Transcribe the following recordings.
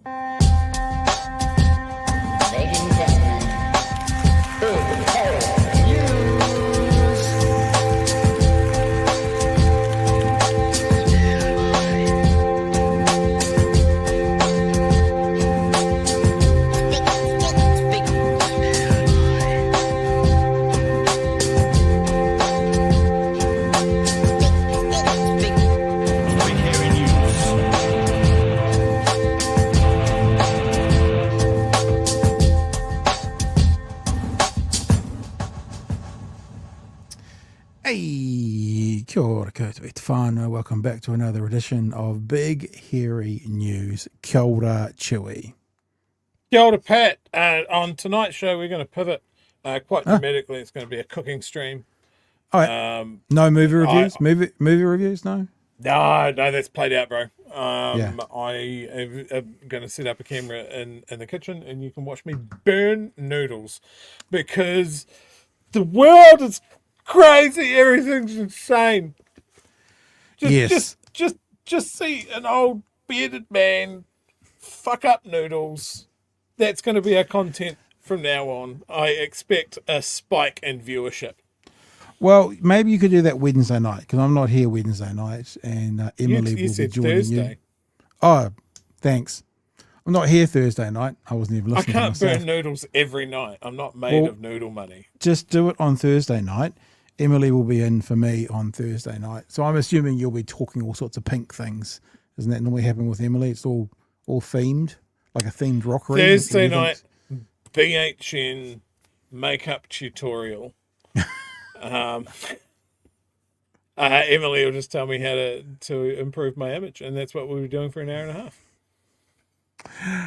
Ladies and gentlemen, Ōtautahi News. Hey, kia ora koutou te whānau. Welcome back to another edition of Big Hairy News. Kia ora, Chewy. Kia ora, Pat. On tonight's show, we're going to pivot quite dramatically. It's going to be a cooking stream. All right. No movie reviews? Movie reviews? No? No, that's played out, bro. Yeah. I am going to set up a camera in the kitchen, and you can watch me burn noodles because the world is crazy. Everything's insane. Just see an old bearded man fuck up noodles. That's going to be our content from now on. I expect a spike in viewership. Well, maybe you could do that Wednesday night because I'm not here Wednesday night, and Emily will be joining Thursday. you. Oh, thanks. I'm not here Thursday night. I wasn't even I listening. can't to myself. burn noodles every night. I'm not made of noodle money. Just do it on Thursday night. Emily will be in for me on Thursday night. So I'm assuming you'll be talking all sorts of pink things. Doesn't that normally happen with Emily? It's all themed, like a themed rockery. Thursday night, BHN makeup tutorial. Emily will just tell me how to improve my image, and that's what we'll be doing for an hour and a half.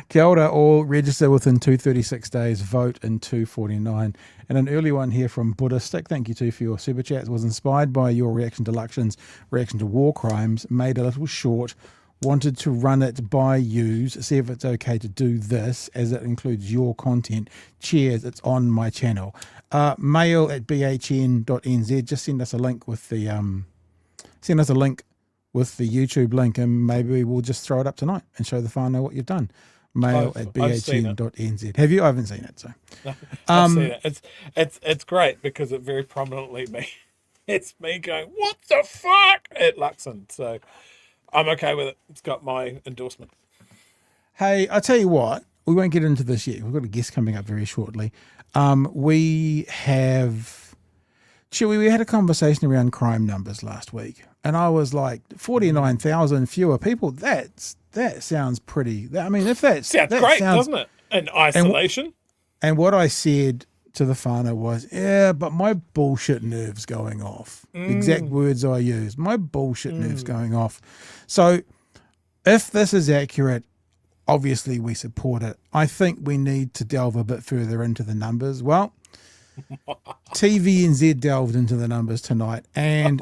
Kia ora, all register within 236 days, vote in 249. And an early one here from Buddhistic. Thank you too for your super chats. Was inspired by your reaction to Luxon's reaction to war crimes, made a little short, wanted to run it by yous, see if it's okay to do this as it includes your content. Cheers, it's on my channel. Mail@bhn.nz. Just send us a link with the YouTube link, and maybe we'll just throw it up tonight and show the whānau what you've done. Mail@bhn.nz. Have you? I haven't seen it. So I've seen it. It's great because it very prominently it's me going, what the fuck, at Luxon. So I'm okay with it. It's got my endorsement. Hey, I'll tell you what, we won't get into this yet. We've got a guest coming up very shortly. We had a conversation around crime numbers last week, and I was like, 49,000 fewer people. That sounds pretty. I mean, if that sounds great, doesn't it? In isolation. And what I said to the whānau was, yeah, but my bullshit nerve's going off. Exact words I used. My bullshit nerve's going off. So if this is accurate, obviously we support it. I think we need to delve a bit further into the numbers. Well, TVNZ delved into the numbers tonight, and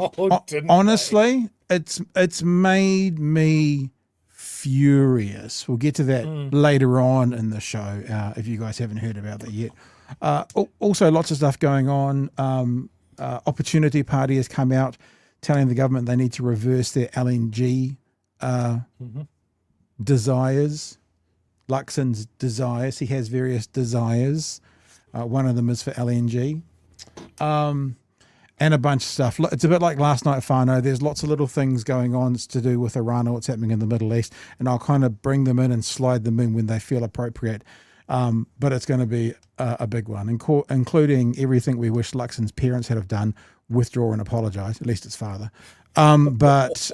honestly, it's made me furious. We'll get to that later on in the show if you guys haven't heard about that yet. Also, lots of stuff going on. Opportunity Party has come out telling the government they need to reverse their LNG desires. Luxon's desires. He has various desires. One of them is for LNG. And a bunch of stuff. It's a bit like last night, whānau. There's lots of little things going on. It's to do with Iran or what's happening in the Middle East. And I'll kind of bring them in and slide them in when they feel appropriate. But it's going to be a big one, including everything we wish Luxon's parents had have done, withdraw and apologise, at least its father. But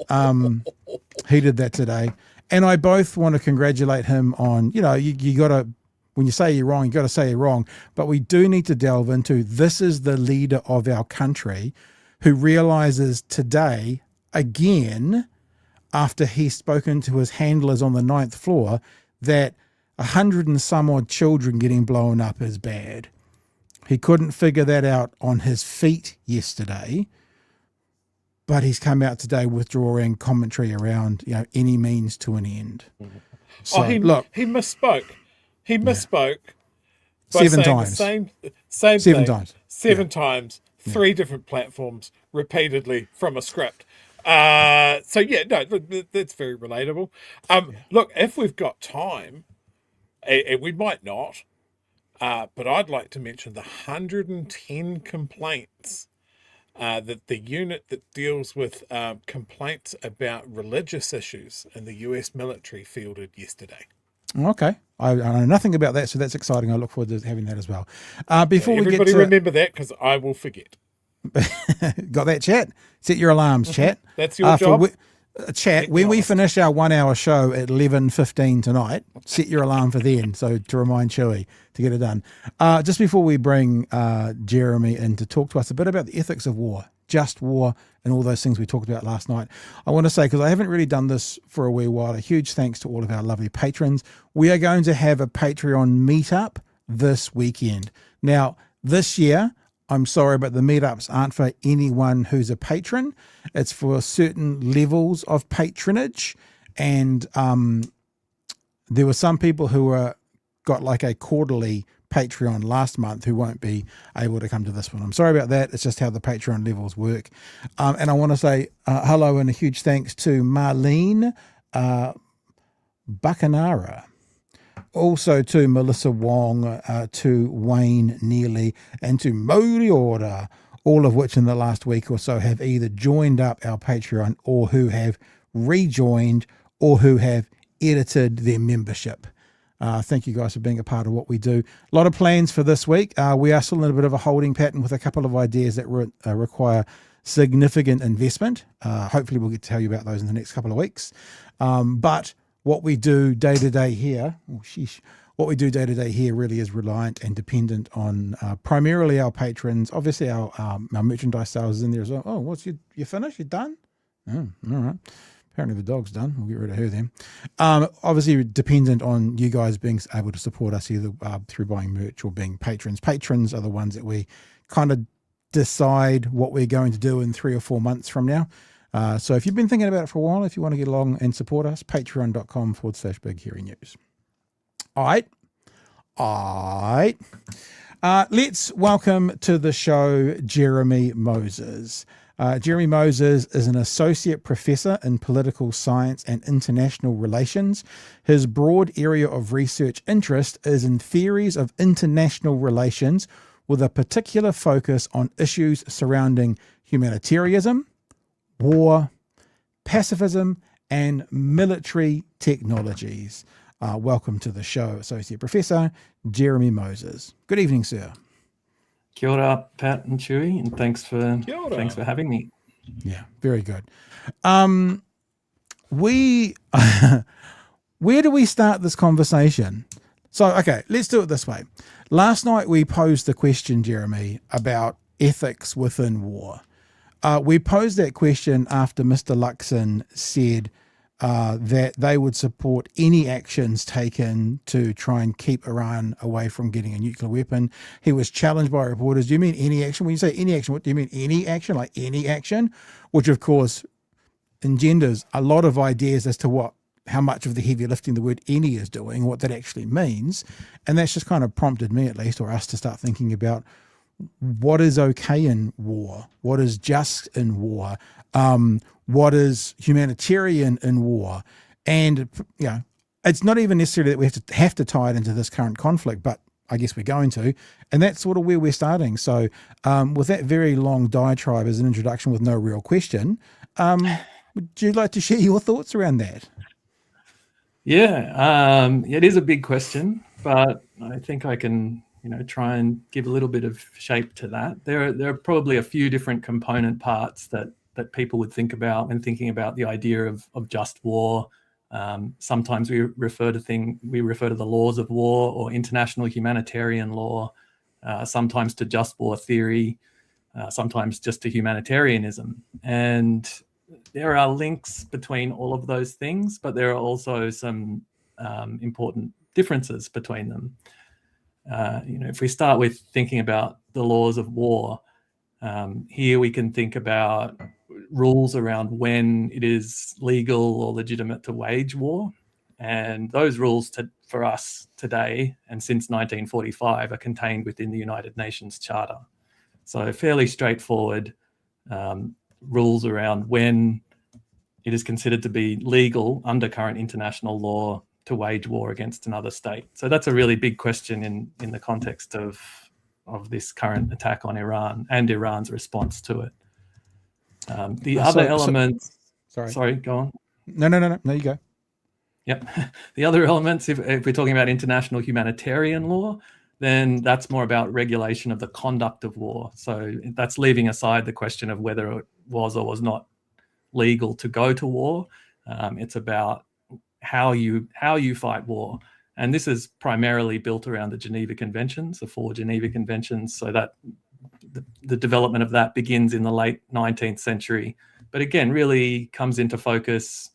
he did that today. And I both want to congratulate him on, you got to, when you say you're wrong, you got to say you're wrong. But we do need to delve into, this is the leader of our country who realises today, again, after he's spoken to his handlers on the 9th floor, that 100 and some odd children getting blown up is bad. He couldn't figure that out on his feet yesterday, but he's come out today withdrawing commentary around, any means to an end. So he misspoke. He misspoke by 7 saying times. the same 7 thing times. 7 times, 3 different platforms, repeatedly from a script. That's very relatable. Look, if we've got time, And we might not, but I'd like to mention the 110 complaints that the unit that deals with complaints about religious issues in the US military fielded yesterday. Okay. I know nothing about that, so that's exciting. I look forward to having that as well. Before we get Everybody to remember that, because I will forget. got that, chat? Set your alarms, chat. That's your job. Chat, when we finish our 1 hour show at 11:15 tonight, set your alarm for then, so to remind Chewy to get it done. Just before we bring Jeremy in to talk to us a bit about the ethics of war, just war, and all those things we talked about last night, I want to say, because I haven't really done this for a wee while, a huge thanks to all of our lovely patrons. We are going to have a Patreon meetup this weekend. Now, this year, I'm sorry, but the meetups aren't for anyone who's a patron. It's for certain levels of patronage. And there were some people who got like a quarterly Patreon last month who won't be able to come to this one. I'm sorry about that. It's just how the Patreon levels work. And I want to say hello and a huge thanks to Marlene Bacanara. Also to Melissa Wong, to Wayne Neely, and to Moriora, all of which in the last week or so have either joined up our Patreon or who have rejoined or who have edited their membership. Thank you guys for being a part of what we do. A lot of plans for this week. We are still in a bit of a holding pattern with a couple of ideas that require significant investment. Hopefully we'll get to tell you about those in the next couple of weeks. But what we do day to day here, what we do day to day here really is reliant and dependent on primarily our patrons. Obviously, our merchandise sales is in there as well. Oh, what's you finished? You done? Oh, all right. Apparently the dog's done. We'll get rid of her then. Obviously, dependent on you guys being able to support us either through buying merch or being patrons. Patrons are the ones that we kind of decide what we're going to do in 3 or 4 months from now. So if you've been thinking about it for a while, if you want to get along and support us, patreon.com/Big Hairy News. All right. Let's welcome to the show Jeremy Moses. Jeremy Moses is an associate professor in political science and international relations. His broad area of research interest is in theories of international relations with a particular focus on issues surrounding humanitarianism, war, pacifism, and military technologies. Welcome to the show, Associate Professor Jeremy Moses. Good evening, sir. Kia ora, Pat and Chewy, and thanks for having me. Yeah, very good. Where do we start this conversation? So, okay, let's do it this way. Last night we posed the question, Jeremy, about ethics within war. We posed that question after Mr. Luxon said that they would support any actions taken to try and keep Iran away from getting a nuclear weapon. He was challenged by reporters. Do you mean any action? When you say any action, what do you mean? Any action? Like any action? Which, of course, engenders a lot of ideas as to how much of the heavy lifting the word any is doing, what that actually means. And that's just kind of prompted me, at least, or us to start thinking about what is okay in war, what is just in war, what is humanitarian in war. And, it's not even necessarily that we have to tie it into this current conflict, but I guess we're going to. And that's sort of where we're starting. So with that very long diatribe as an introduction with no real question, would you like to share your thoughts around that? Yeah, it is a big question, but I think I can try and give a little bit of shape to that. There are probably a few different component parts that people would think about when thinking about the idea of just war. Sometimes we refer to the laws of war or international humanitarian law, sometimes to just war theory, sometimes just to humanitarianism. And there are links between all of those things, but there are also some important differences between them. If we start with thinking about the laws of war, here we can think about rules around when it is legal or legitimate to wage war. And those rules for us today and since 1945 are contained within the United Nations Charter. So fairly straightforward rules around when it is considered to be legal under current international law to wage war against another state. So that's a really big question in the context of this current attack on Iran and Iran's response to it. The other elements. Sorry, go on. No, you go. Yep. The other elements, if we're talking about international humanitarian law, then that's more about regulation of the conduct of war. So that's leaving aside the question of whether it was or was not legal to go to war. It's about how you fight war. And this is primarily built around the Geneva Conventions, the 4 Geneva Conventions, so that the development of that begins in the late 19th century, but again, really comes into focus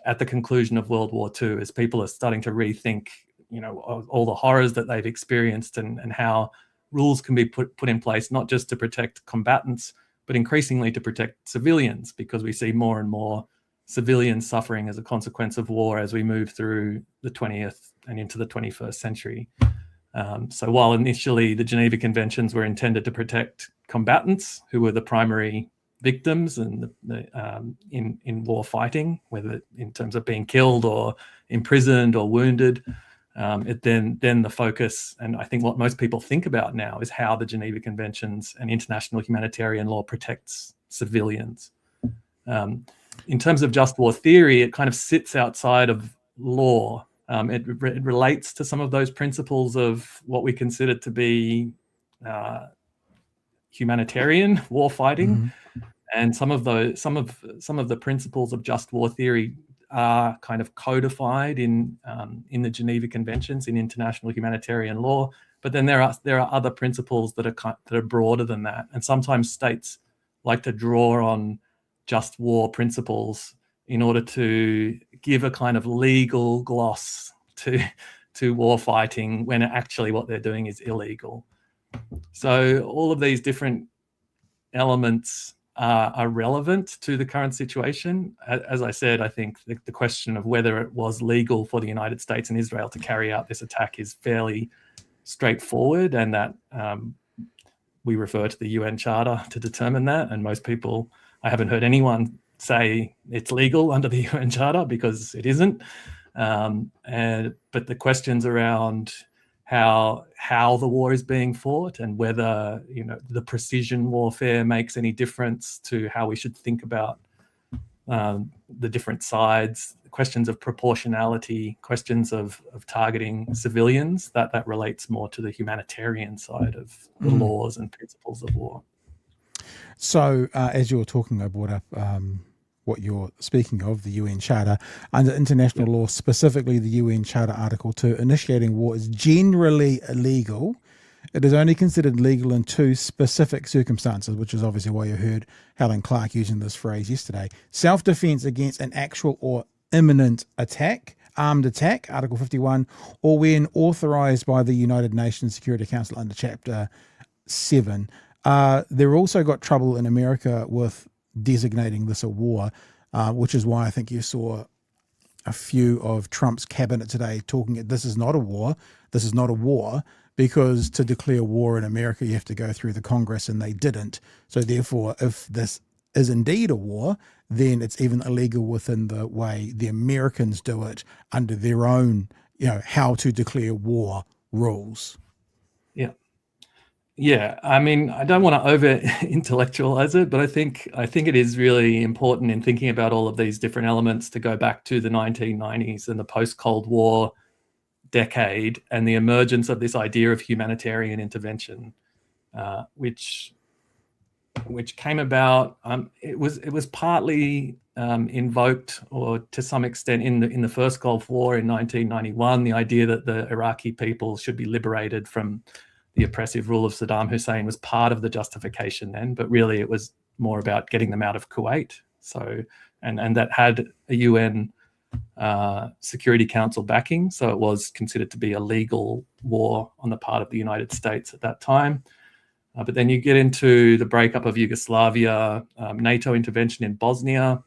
at the conclusion of World War II, as people are starting to rethink, all the horrors that they've experienced and how rules can be put in place, not just to protect combatants, but increasingly to protect civilians, because we see more and more civilians suffering as a consequence of war as we move through the 20th and into the 21st century. So while initially the Geneva Conventions were intended to protect combatants, who were the primary victims and in war fighting, whether in terms of being killed or imprisoned or wounded, then the focus, and I think what most people think about now, is how the Geneva Conventions and international humanitarian law protects civilians. In terms of just war theory, it kind of sits outside of law. It relates to some of those principles of what we consider to be humanitarian war fighting, and some of the principles of just war theory are kind of codified in the Geneva Conventions, in international humanitarian law. But then there are other principles that are broader than that, and sometimes states like to draw on just war principles in order to give a kind of legal gloss to war fighting, when actually what they're doing is illegal. So all of these different elements are relevant to the current situation. As I said, I think the question of whether it was legal for the United States and Israel to carry out this attack is fairly straightforward, and that we refer to the UN Charter to determine that. And most people, I haven't heard anyone say it's legal under the UN Charter, because it isn't. But the questions around how the war is being fought, and whether the precision warfare makes any difference to how we should think about the different sides, questions of proportionality, questions of targeting civilians, that relates more to the humanitarian side of the laws and principles of war. So as you were talking, I brought up what you're speaking of, the UN Charter. Under international law, specifically the UN Charter Article 2, initiating war is generally illegal. It is only considered legal in 2 specific circumstances, which is obviously why you heard Helen Clark using this phrase yesterday. Self-defense against an actual or imminent attack, armed attack, Article 51, or when authorized by the United Nations Security Council under Chapter 7. They've also got trouble in America with designating this a war, which is why I think you saw a few of Trump's cabinet today talking, this is not a war, because to declare war in America, you have to go through the Congress, and they didn't. So therefore, if this is indeed a war, then it's even illegal within the way the Americans do it under their own, how to declare war rules. Yeah, I mean, I don't want to over-intellectualize it, but I think it is really important in thinking about all of these different elements to go back to the 1990s and the post-Cold War decade, and the emergence of this idea of humanitarian intervention, which came about. It was partly invoked, or to some extent, in the first Gulf War in 1991. The idea that the Iraqi people should be liberated from the oppressive rule of Saddam Hussein was part of the justification then, but really it was more about getting them out of Kuwait. So, and that had a UN Security Council backing, so it was considered to be a legal war on the part of the United States at that time. But then you get into the breakup of Yugoslavia, NATO intervention in Bosnia,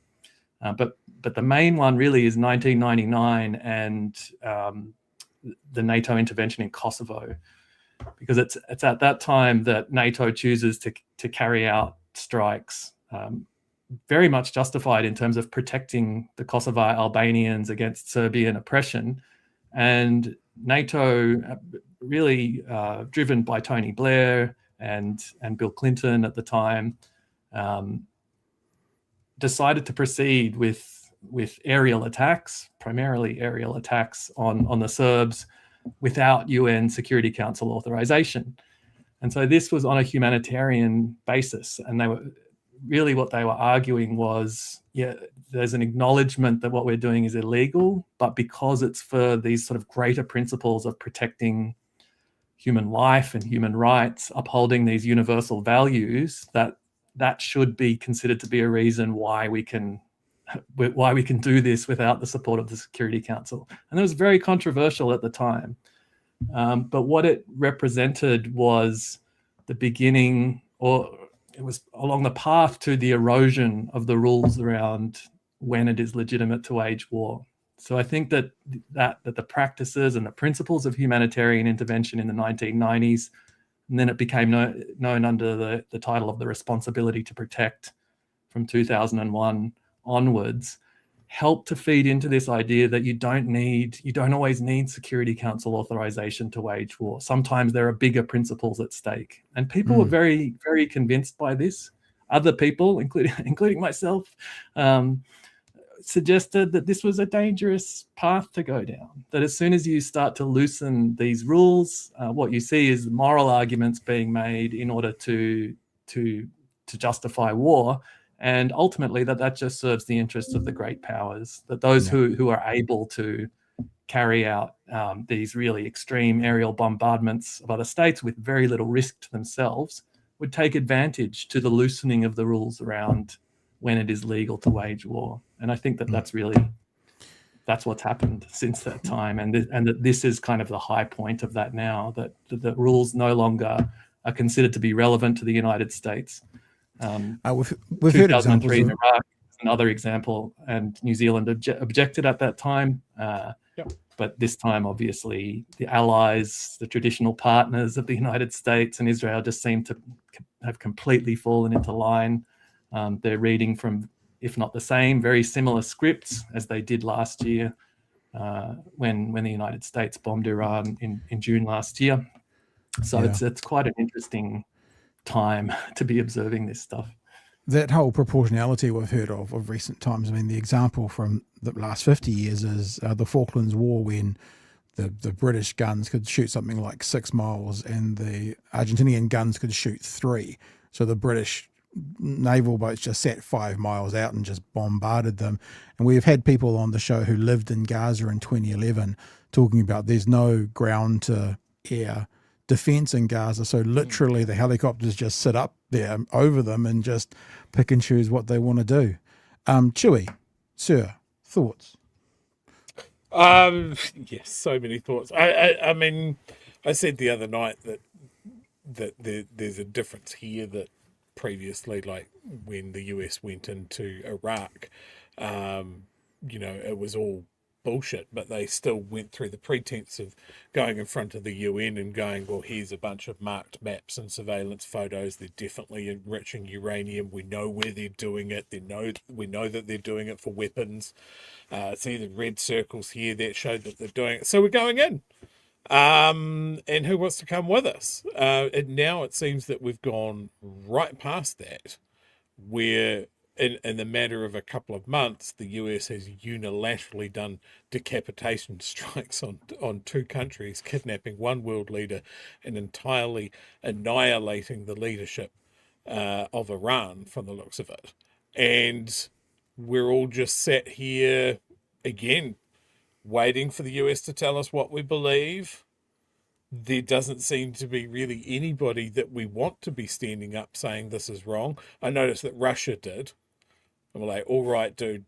but the main one really is 1999 and the NATO intervention in Kosovo, because it's at that time that NATO chooses to carry out strikes, very much justified in terms of protecting the Kosovo Albanians against Serbian oppression, And NATO, really driven by Tony Blair and Bill Clinton at the time, decided to proceed with aerial attacks, primarily aerial attacks on the Serbs, without UN Security Council authorization. And so this was on a humanitarian basis. And they were really, what they were arguing was, yeah, there's an acknowledgement that what we're doing is illegal, but because it's for these sort of greater principles of protecting human life and human rights, upholding these universal values, that should be considered to be a reason why we can do this without the support of the Security Council. And it was very controversial at the time. But what it represented was the beginning, or it was along the path to the erosion of the rules around when it is legitimate to wage war. So I think that the practices and the principles of humanitarian intervention in the 1990s, and then it became known under the title of the Responsibility to Protect from 2001 onwards, helped to feed into this idea that you don't always need Security Council authorization to wage war. Sometimes there are bigger principles at stake. And people were very, very convinced by this. Other people, including myself, suggested that this was a dangerous path to go down, that as soon as you start to loosen these rules, what you see is moral arguments being made in order to justify war. And ultimately that just serves the interests of the great powers, that those who are able to carry out these really extreme aerial bombardments of other states with very little risk to themselves would take advantage to the loosening of the rules around when it is legal to wage war. And I think that that's what's happened since that time. And that this is kind of the high point of that now, that the rules no longer are considered to be relevant to the United States. We've heard examples in Iraq is another example, and New Zealand objected at that time. But this time, obviously, the allies, the traditional partners of the United States and Israel just seem to have completely fallen into line. They're reading from, if not the same, very similar scripts as they did last year when the United States bombed Iran in June last year. So it's quite an interesting time to be observing this stuff. That whole proportionality we've heard of recent times. I mean, the example from the last 50 years is the Falklands War, when the British guns could shoot something like 6 miles and the Argentinian guns could shoot 3. So the British naval boats just sat 5 miles out and just bombarded them. And we've had people on the show who lived in Gaza in 2011 talking about there's no ground to air defense in Gaza. So literally the helicopters just sit up there over them and just pick and choose what they want to do. Chewy, sir, thoughts? Yes, so many thoughts. I mean, I said the other night that there's a difference here, that previously, like when the US went into Iraq, it was all bullshit, but they still went through the pretense of going in front of the UN and going, well, here's a bunch of marked maps and surveillance photos. They're definitely enriching uranium. We know where they're doing it. We know that they're doing it for weapons. See the red circles here that show that they're doing it. So we're going in. And who wants to come with us? And now it seems that we've gone right past that, where in the matter of a couple of months, the US has unilaterally done decapitation strikes on 2 countries, kidnapping 1 world leader and entirely annihilating the leadership of Iran from the looks of it. And we're all just sat here again, waiting for the US to tell us what we believe. There doesn't seem to be really anybody that we want to be standing up saying this is wrong. I noticed that Russia did. I'm like, all right, dude,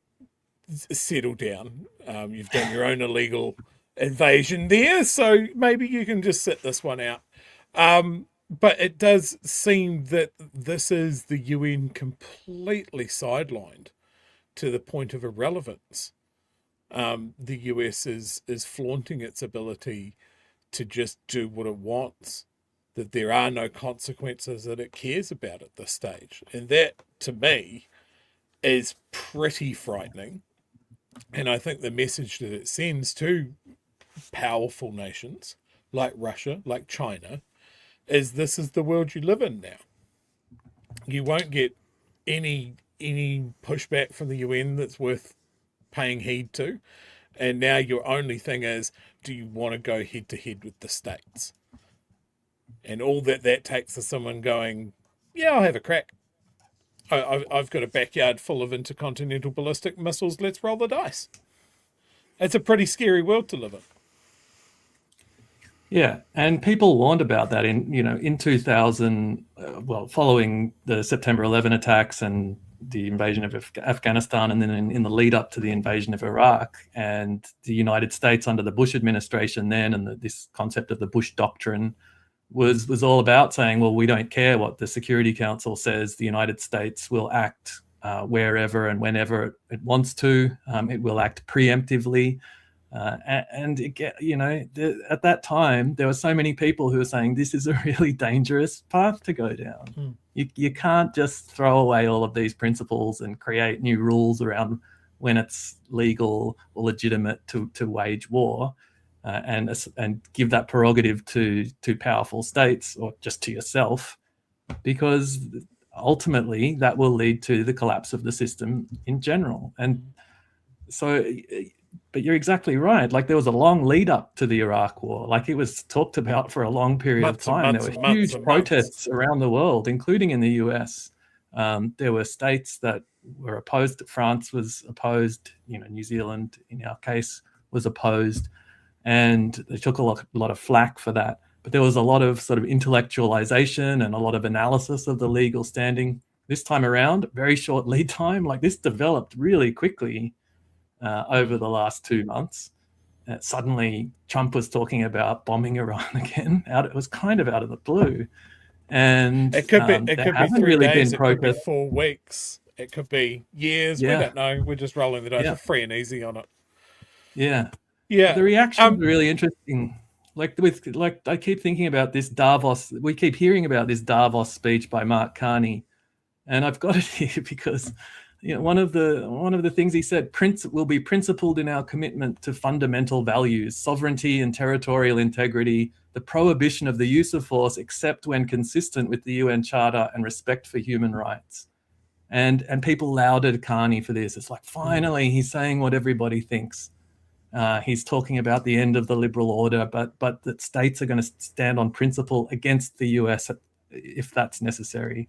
settle down. You've done your own illegal invasion there, so maybe you can just sit this one out. But it does seem that this is the UN completely sidelined to the point of irrelevance. The US is flaunting its ability to just do what it wants, that there are no consequences that it cares about at this stage. And that, to me, is pretty frightening. And I think the message that it sends to powerful nations like Russia, like China, is this is the world you live in now. You won't get any pushback from the UN that's worth paying heed to. And now your only thing is, do you want to go head to head with the states? And all that takes is someone going, yeah, I'll have a crack. I've got a backyard full of intercontinental ballistic missiles. Let's roll the dice. It's a pretty scary world to live in. Yeah, and people warned about that in 2000, following the September 11 attacks and the invasion of Afghanistan, and then in the lead up to the invasion of Iraq, and the United States under the Bush administration then, and this concept of the Bush doctrine was all about saying, well, we don't care what the Security Council says. The United States will act wherever and whenever it wants to. It will act preemptively. At that time, there were so many people who were saying this is a really dangerous path to go down. You can't just throw away all of these principles and create new rules around when it's legal or legitimate to wage war, and give that prerogative to powerful states or just to yourself, because ultimately that will lead to the collapse of the system in general. And so, but you're exactly right. Like, there was a long lead up to the Iraq war. Like, it was talked about for a long period of time. There were huge protests around the world, including in the US. There were states that were opposed. France was opposed. New Zealand, in our case, was opposed. And they took a lot of flack for that. But there was a lot of sort of intellectualization and a lot of analysis of the legal standing. This time around, very short lead time. Like, this developed really quickly over the last 2 months. Suddenly, Trump was talking about bombing Iran again. It was kind of out of the blue. And it could be 3 really days, been it could be 4 weeks, it could be years. Yeah. We don't know. We're just rolling the dice. We're free and easy on it. Yeah. Yeah. The reaction is really interesting. I keep thinking about this Davos. We keep hearing about this Davos speech by Mark Carney, and I've got it here because one of the things he said: will be principled in our commitment to fundamental values, sovereignty and territorial integrity, the prohibition of the use of force except when consistent with the UN Charter, and respect for human rights. And people lauded Carney for this. It's like, finally, he's saying what everybody thinks. He's talking about the end of the liberal order, but that states are going to stand on principle against the US if that's necessary.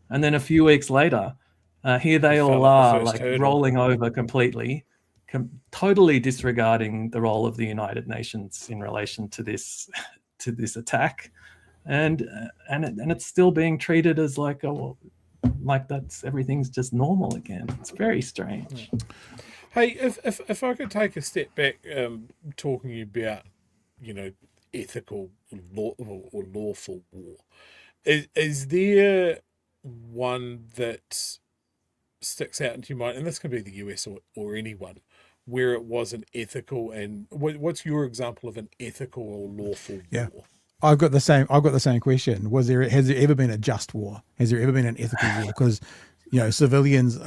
And then a few weeks later, here they all are, like, rolling over completely, totally disregarding the role of the United Nations in relation to this attack, and it's still being treated as like that's everything's just normal again. It's very strange. Hey, if I could take a step back, talking about, ethical law or lawful war, is there one that sticks out into your mind, and this can be the US or anyone, where it was an ethical, and what's your example of an ethical or lawful war? I've got the same question. Has there ever been a just war? Has there ever been an ethical war? Because civilians,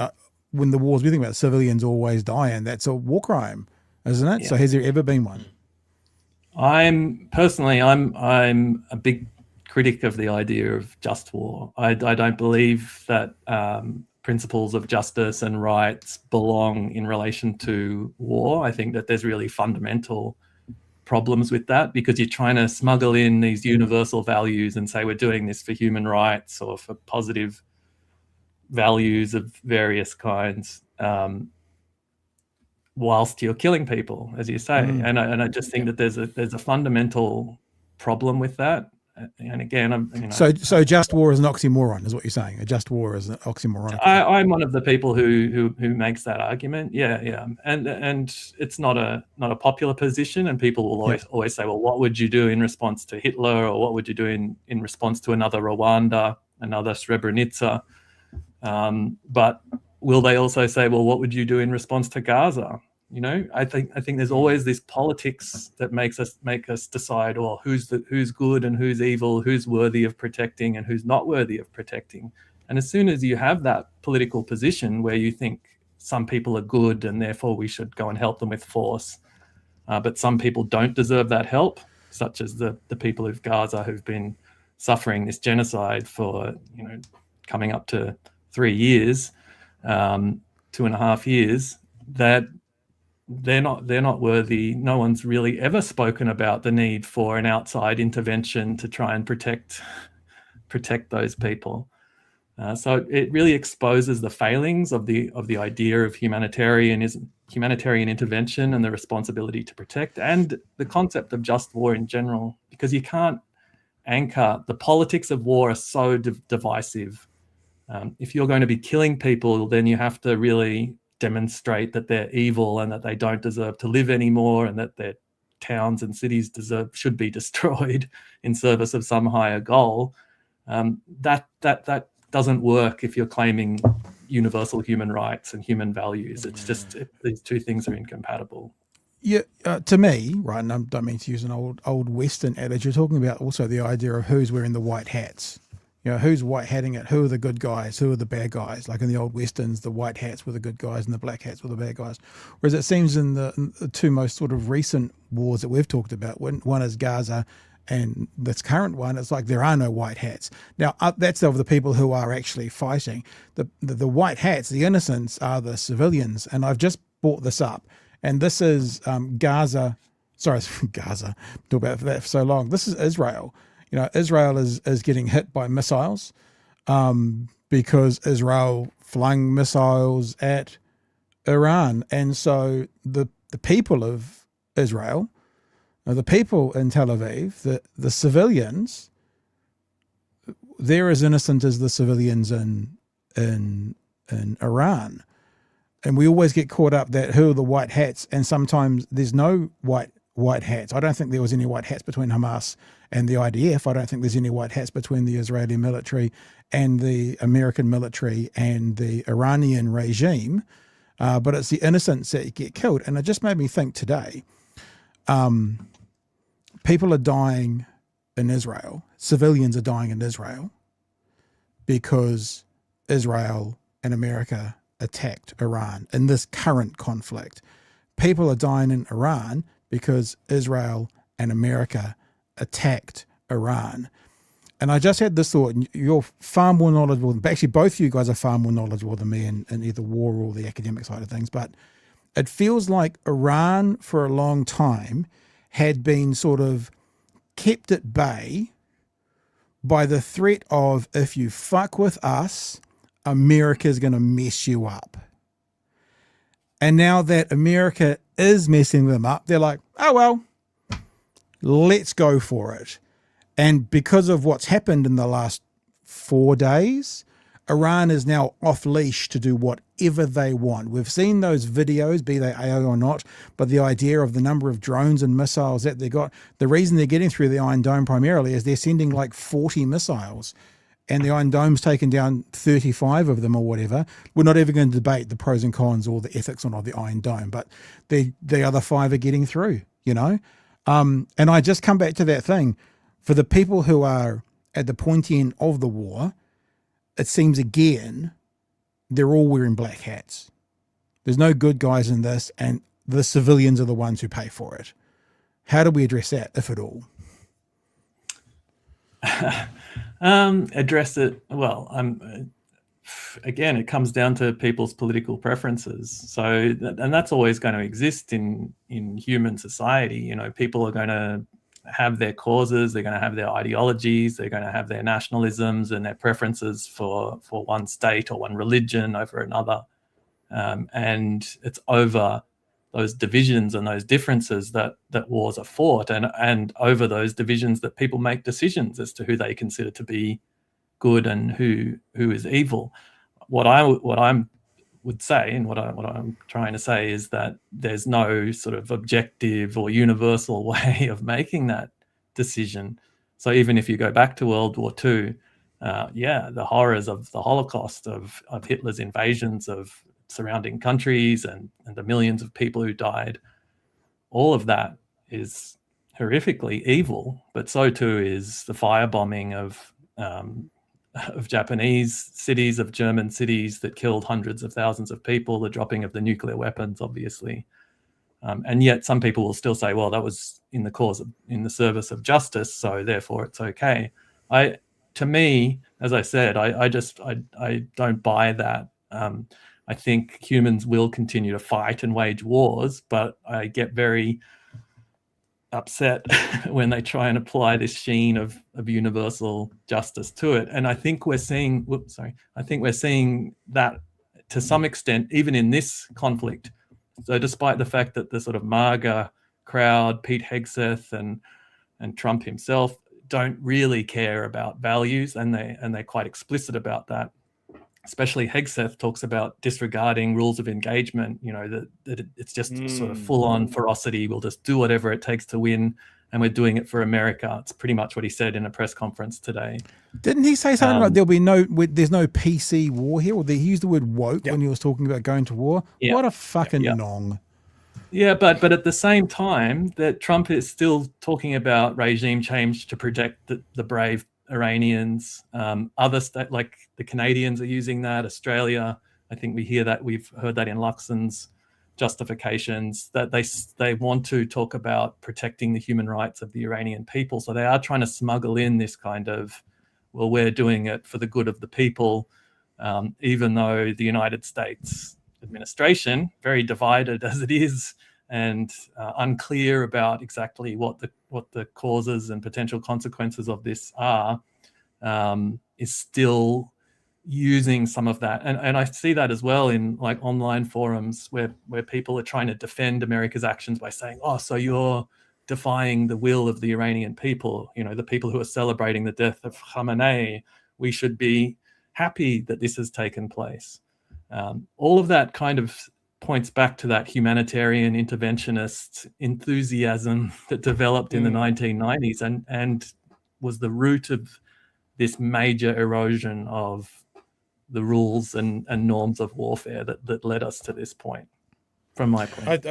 when the wars we think about, civilians always die, and that's a war crime, isn't it? Yeah. So has there ever been one? I'm a big critic of the idea of just war. I don't believe that principles of justice and rights belong in relation to war. I think that there's really fundamental problems with that, because you're trying to smuggle in these universal values and say we're doing this for human rights or for positive values of various kinds, whilst you're killing people, as you say. And I just think that there's a fundamental problem with that. And again, So just war is an oxymoron, is what you're saying. A just war is an oxymoron. I'm one of the people who makes that argument. Yeah. And it's not a popular position, and people will always say, well, what would you do in response to Hitler, or what would you do in response to another Rwanda, another Srebrenica? But will they also say, well, what would you do in response to Gaza? I think there's always this politics that make us decide, well, who's good and who's evil, who's worthy of protecting and who's not worthy of protecting. And as soon as you have that political position where you think some people are good and therefore we should go and help them with force, but some people don't deserve that help, such as the people of Gaza who've been suffering this genocide for coming up to 3 years, 2.5 years, that they're not worthy. No one's really ever spoken about the need for an outside intervention to try and protect those people. So it really exposes the failings of the idea of humanitarian intervention and the responsibility to protect, and the concept of just war in general, because you can't anchor the politics of war are so divisive. If you're going to be killing people, then you have to really demonstrate that they're evil and that they don't deserve to live anymore, and that their towns and cities should be destroyed in service of some higher goal. That doesn't work if you're claiming universal human rights and human values. It's just these two things are incompatible. Yeah, to me, right, and I don't mean to use an old Western adage, you're talking about also the idea of who's wearing the white hats. Who's white hatting it? Who are the good guys? Who are the bad guys? Like in the old Westerns, the white hats were the good guys and the black hats were the bad guys. Whereas it seems in the two most sort of recent wars that we've talked about, one is Gaza and this current one, it's like there are no white hats. Now, that's of the people who are actually fighting. The white hats, the innocents, are the civilians. And I've just brought this up. And this is Gaza. Sorry, Gaza. Talk about that for so long. This is Israel. Israel is getting hit by missiles because Israel flung missiles at Iran. And so the people of Israel, the people in Tel Aviv, the civilians, they're as innocent as the civilians in Iran. And we always get caught up that who are the white hats, and sometimes there's no white hats. I don't think there was any white hats between Hamas and the IDF. I don't think there's any white hats between the Israeli military and the American military and the Iranian regime. But it's the innocents that get killed. And it just made me think today, people are dying in Israel. Civilians are dying in Israel because Israel and America attacked Iran in this current conflict. People are dying in Iran because Israel and America attacked Iran. And I just had this thought, and you're far more knowledgeable, actually both of you guys are far more knowledgeable than me in either war or the academic side of things, but it feels like Iran for a long time had been sort of kept at bay by the threat of, if you fuck with us, America's going to mess you up. And now that America is messing them up, they're like, oh, well, let's go for it. And because of what's happened in the last 4 days, Iran is now off leash to do whatever they want. We've seen those videos, be they AI or not, but the idea of the number of drones and missiles that they got, the reason they're getting through the Iron Dome primarily is they're sending like 40 missiles. And the Iron Dome's taken down 35 of them or whatever. We're not ever going to debate the pros and cons or the ethics on the Iron Dome, but the other 5 are getting through, And I just come back to that thing. For the people who are at the pointy end of the war, it seems again, they're all wearing black hats. There's no good guys in this, and the civilians are the ones who pay for it. How do we address that, if at all? Address it well. Again, it comes down to people's political preferences. So, and that's always going to exist in human society. People are going to have their causes, they're going to have their ideologies, they're going to have their nationalisms and their preferences for one state or one religion over another. And it's over those divisions and those differences that wars are fought, and over those divisions that people make decisions as to who they consider to be good and who is evil. What I would say, and what I'm trying to say, is that there's no sort of objective or universal way of making that decision. So even if you go back to World War II, the horrors of the Holocaust, of Hitler's invasions of surrounding countries and the millions of people who died, all of that is horrifically evil, but so too is the firebombing of Japanese cities, of German cities that killed hundreds of thousands of people, the dropping of the nuclear weapons, obviously. And yet some people will still say, well, that was in the service of justice, so therefore it's okay. To me, as I said, I don't buy that. I think humans will continue to fight and wage wars, but I get very upset when they try and apply this sheen of universal justice to it. And I think we're seeing that to some extent, even in this conflict. So despite the fact that the sort of MAGA crowd, Pete Hegseth and Trump himself, don't really care about values, and they're quite explicit about that. Especially Hegseth talks about disregarding rules of engagement, that it's just sort of full-on ferocity. We'll just do whatever it takes to win, and we're doing it for America. It's pretty much what he said in a press conference today. Didn't he say something like there's no PC war here? Or he used the word woke when he was talking about going to war? Yeah. What a fucking nong. Yeah, but at the same time, that Trump is still talking about regime change to protect the brave Iranians. Other states, like the Canadians, are using that. Australia, I think we've heard that in Luxon's justifications, that they want to talk about protecting the human rights of the Iranian people. So they are trying to smuggle in this kind of, well, we're doing it for the good of the people, even though the United States administration, very divided as it is, and unclear about exactly what the causes and potential consequences of this are, is still using some of that. And I see that as well in like online forums where people are trying to defend America's actions by saying, oh, so you're defying the will of the Iranian people, the people who are celebrating the death of Khamenei. We should be happy that this has taken place. All of that kind of points back to that humanitarian interventionist enthusiasm that developed in the 1990s and was the root of this major erosion of the rules and norms of warfare that led us to this point, from my point.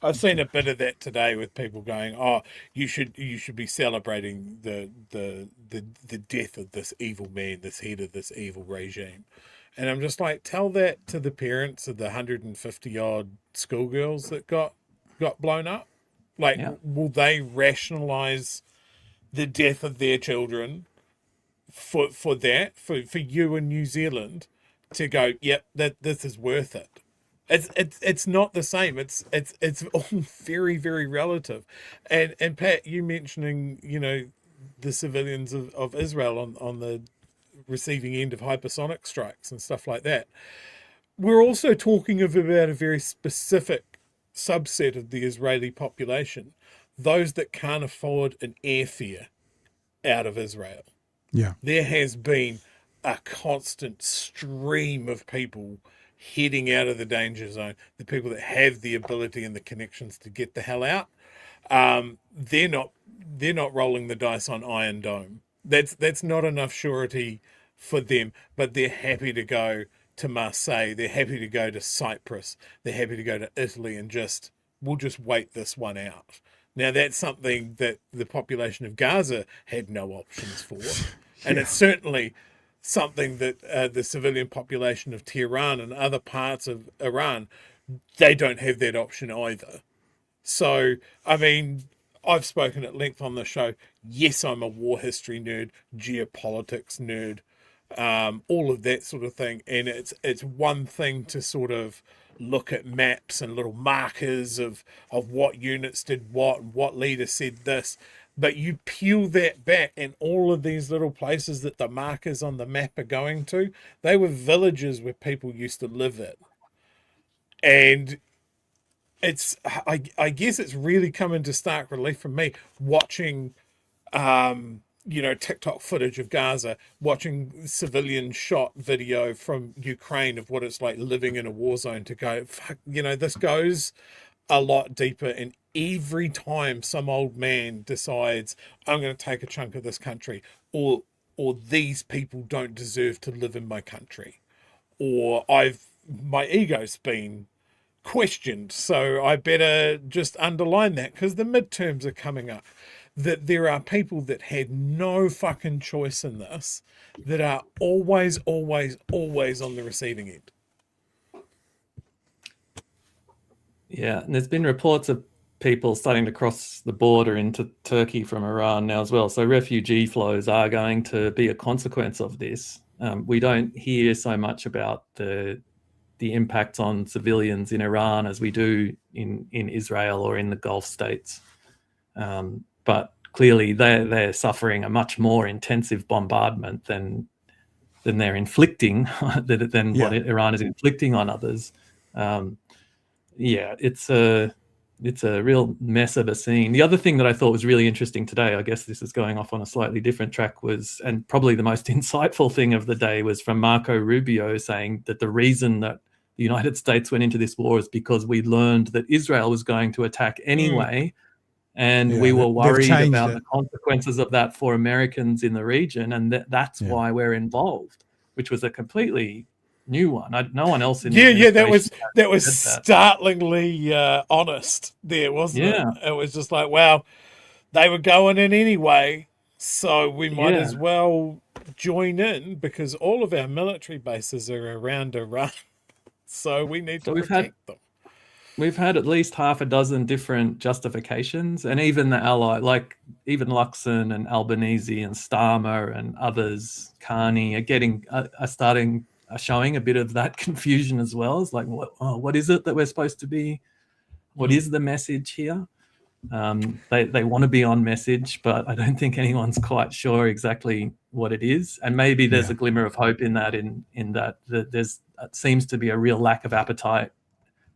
I've seen a bit of that today with people going, "Oh, you should be celebrating the death of this evil man, this head of this evil regime." And I'm just like, tell that to the parents of the 150 odd schoolgirls that got blown up. Like, will they rationalize the death of their children for you in New Zealand to go, yep, that this is worth it? It's not the same. It's all very, very relative. And Pat, you mentioning, the civilians of Israel on the receiving end of hypersonic strikes and stuff like that. We're also talking about a very specific subset of the Israeli population, those that can't afford an airfare out of Israel. Yeah. There has been a constant stream of people heading out of the danger zone, the people that have the ability and the connections to get the hell out. They're not rolling the dice on Iron Dome. That's not enough surety for them, but they're happy to go to Marseille. They're happy to go to Cyprus. They're happy to go to Italy and we'll just wait this one out. Now, that's something that the population of Gaza had no options for. And it's certainly something that the civilian population of Tehran and other parts of Iran, they don't have that option either. So, I mean, I've spoken at length on the show. Yes, I'm a war history nerd, geopolitics nerd, all of that sort of thing. And it's one thing to sort of look at maps and little markers of what units did what leader said this. But you peel that back, and all of these little places that the markers on the map are going to, they were villages where people used to live in. And I guess it's really come into stark relief for me watching, TikTok footage of Gaza, watching civilian shot video from Ukraine of what it's like living in a war zone, to go, fuck, this goes a lot deeper. And every time some old man decides, I'm going to take a chunk of this country, or these people don't deserve to live in my country, or my ego's been questioned, so I better just underline that because the midterms are coming up, that there are people that had no fucking choice in this that are always, always, always on the receiving end. Yeah, and there's been reports of people starting to cross the border into Turkey from Iran now as well. So refugee flows are going to be a consequence of this. We don't hear so much about the impact on civilians in Iran as we do in Israel or in the Gulf states. But clearly they're suffering a much more intensive bombardment than they're inflicting, than what Iran is inflicting on others. Yeah, it's a real mess of a scene. The other thing that I thought was really interesting today, I guess this is going off on a slightly different track, was, and probably the most insightful thing of the day, was from Marco Rubio saying that the reason that the United States went into this war is because we learned that Israel was going to attack anyway, and we were worried about the consequences of that for Americans in the region, and that's why we're involved, which was a completely new one. No one else in the that was startlingly honest there, wasn't it? It was just like, wow, they were going in anyway, so we might as well join in because all of our military bases are around Iran, so we need to protect them. We've had at least half a dozen different justifications, and even the ally, like even Luxon and Albanese and Starmer and others, Carney, are showing a bit of that confusion as well. It's like, what is it that we're supposed to be? What is the message here? They want to be on message, but I don't think anyone's quite sure exactly what it is. And maybe there's a glimmer of hope in that, in that there's it seems to be a real lack of appetite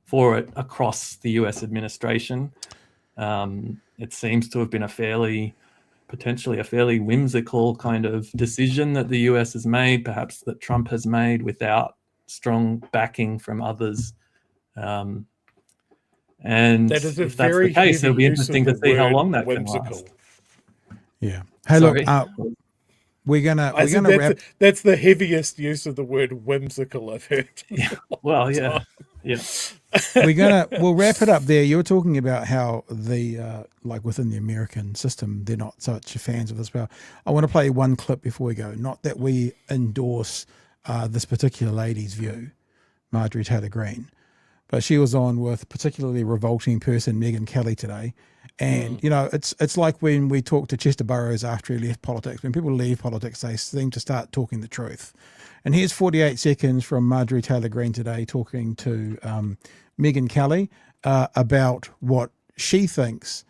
for it across the US administration. It seems to have been potentially a fairly whimsical kind of decision that the US has made, perhaps that Trump has made without strong backing from others. And that is if that's the case, it'll be interesting to see how long that can last. Yeah. Hey, look, we're gonna wrap. That's the heaviest use of the word whimsical I've heard. Well, yeah. We'll wrap it up there. You were talking about how the like within the American system, they're not such fans of this. Well, I want to play one clip before we go. Not that we endorse this particular lady's view, Marjorie Taylor Greene, but she was on with a particularly revolting person, Megyn Kelly, today. And, it's like when we talked to Chester Burrows after he left politics. When people leave politics, they seem to start talking the truth. And here's 48 seconds from Marjorie Taylor Greene today talking to Megyn Kelly about what she thinks,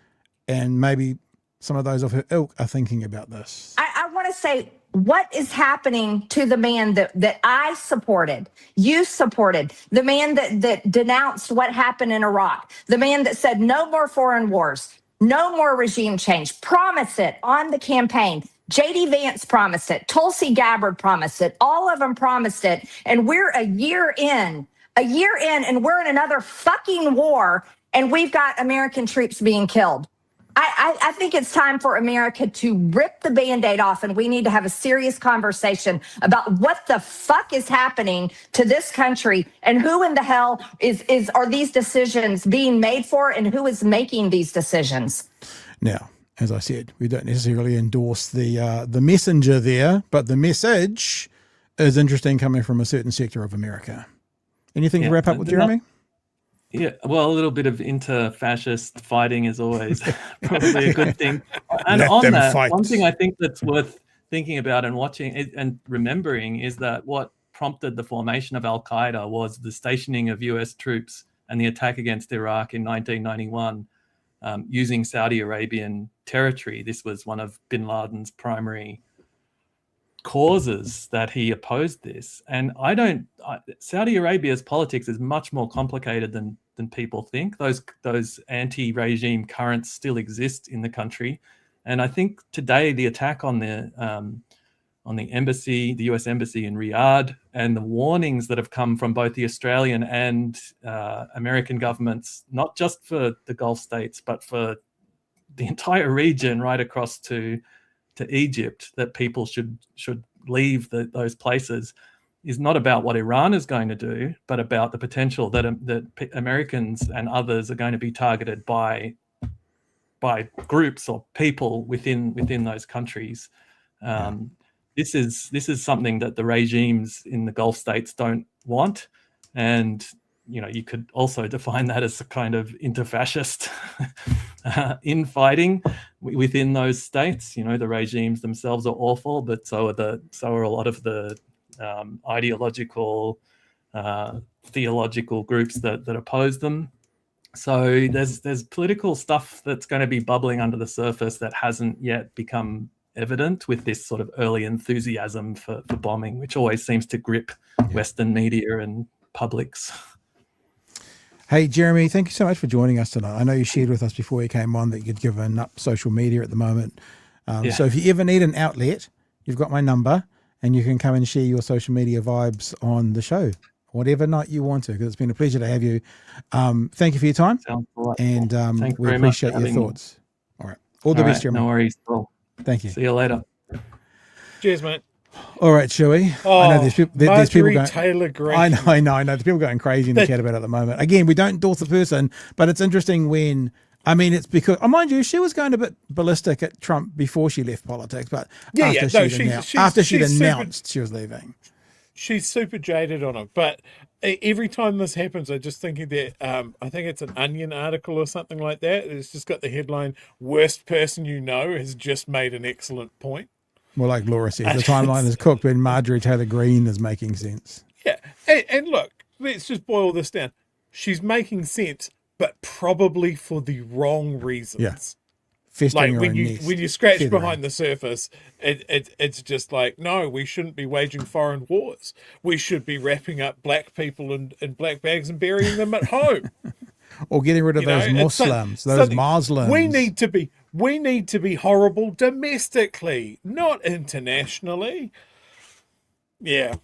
and maybe some of those of her ilk are thinking about this. I want to say, what is happening to the man that I supported, you supported, the man that denounced what happened in Iraq, the man that said no more foreign wars, no more regime change, promised it on the campaign. J.D. Vance promised it. Tulsi Gabbard promised it. All of them promised it. And we're a year in, and we're in another fucking war, and we've got American troops being killed. I think it's time for America to rip the Band-Aid off, and we need to have a serious conversation about what the fuck is happening to this country, and who in the hell are these decisions being made for, and who is making these decisions. Now, as I said, we don't necessarily endorse the messenger there, but the message is interesting, coming from a certain sector of America. Anything to wrap up with, Jeremy? Yeah, well, a little bit of inter-fascist fighting is always probably a good thing. And on that, one thing I think that's worth thinking about and watching and remembering is that what prompted the formation of Al-Qaeda was the stationing of US troops and the attack against Iraq in 1991 using Saudi Arabian territory. This was one of bin Laden's primary causes that he opposed this. And Saudi Arabia's politics is much more complicated than people think. Those anti-regime currents still exist in the country. And I think today the attack on the embassy, the US embassy in Riyadh, and the warnings that have come from both the Australian and American governments, not just for the Gulf states, but for the entire region right across to Egypt, that people should leave those places, is not about what Iran is going to do, but about the potential that Americans and others are going to be targeted by groups or people within those countries. This is something that the regimes in the Gulf states don't want, and you could also define that as a kind of inter-fascist infighting within those states. The regimes themselves are awful, but so are a lot of the ideological, theological groups that oppose them. So there's political stuff that's going to be bubbling under the surface that hasn't yet become evident with this sort of early enthusiasm for bombing, which always seems to grip Western media and publics. Hey, Jeremy, thank you so much for joining us tonight. I know you shared with us before you came on that you'd given up social media at the moment. So if you ever need an outlet, you've got my number and you can come and share your social media vibes on the show, whatever night you want to, because it's been a pleasure to have you. Thank you for your time. Sounds delightful. And we appreciate your thoughts. All right. All the best, Jeremy. No worries at all. Thank you. See you later. Cheers, mate. All right, shall we? Oh, I know there's people going. Taylor Green. I know. There's people going crazy in the chat about it at the moment. Again, we don't endorse the person, but it's interesting when. I mean, it's because, mind you, she was going a bit ballistic at Trump before she left politics, but after she'd announced she was leaving. She's super jaded on it, but every time this happens, I just think that I think it's an Onion article or something like that. It's just got the headline, "Worst person you know has just made an excellent point." Well, like Laura says, the timeline is cooked when Marjorie Taylor Greene is making sense. Yeah, and look, let's just boil this down. She's making sense, but probably for the wrong reasons. Yeah. Festering like when you scratch behind the surface, it's just like, no, we shouldn't be waging foreign wars. We should be wrapping up black people in black bags and burying them at home. Or getting rid of those Muslims, those Muslims. We need to be horrible domestically, not internationally. Yeah.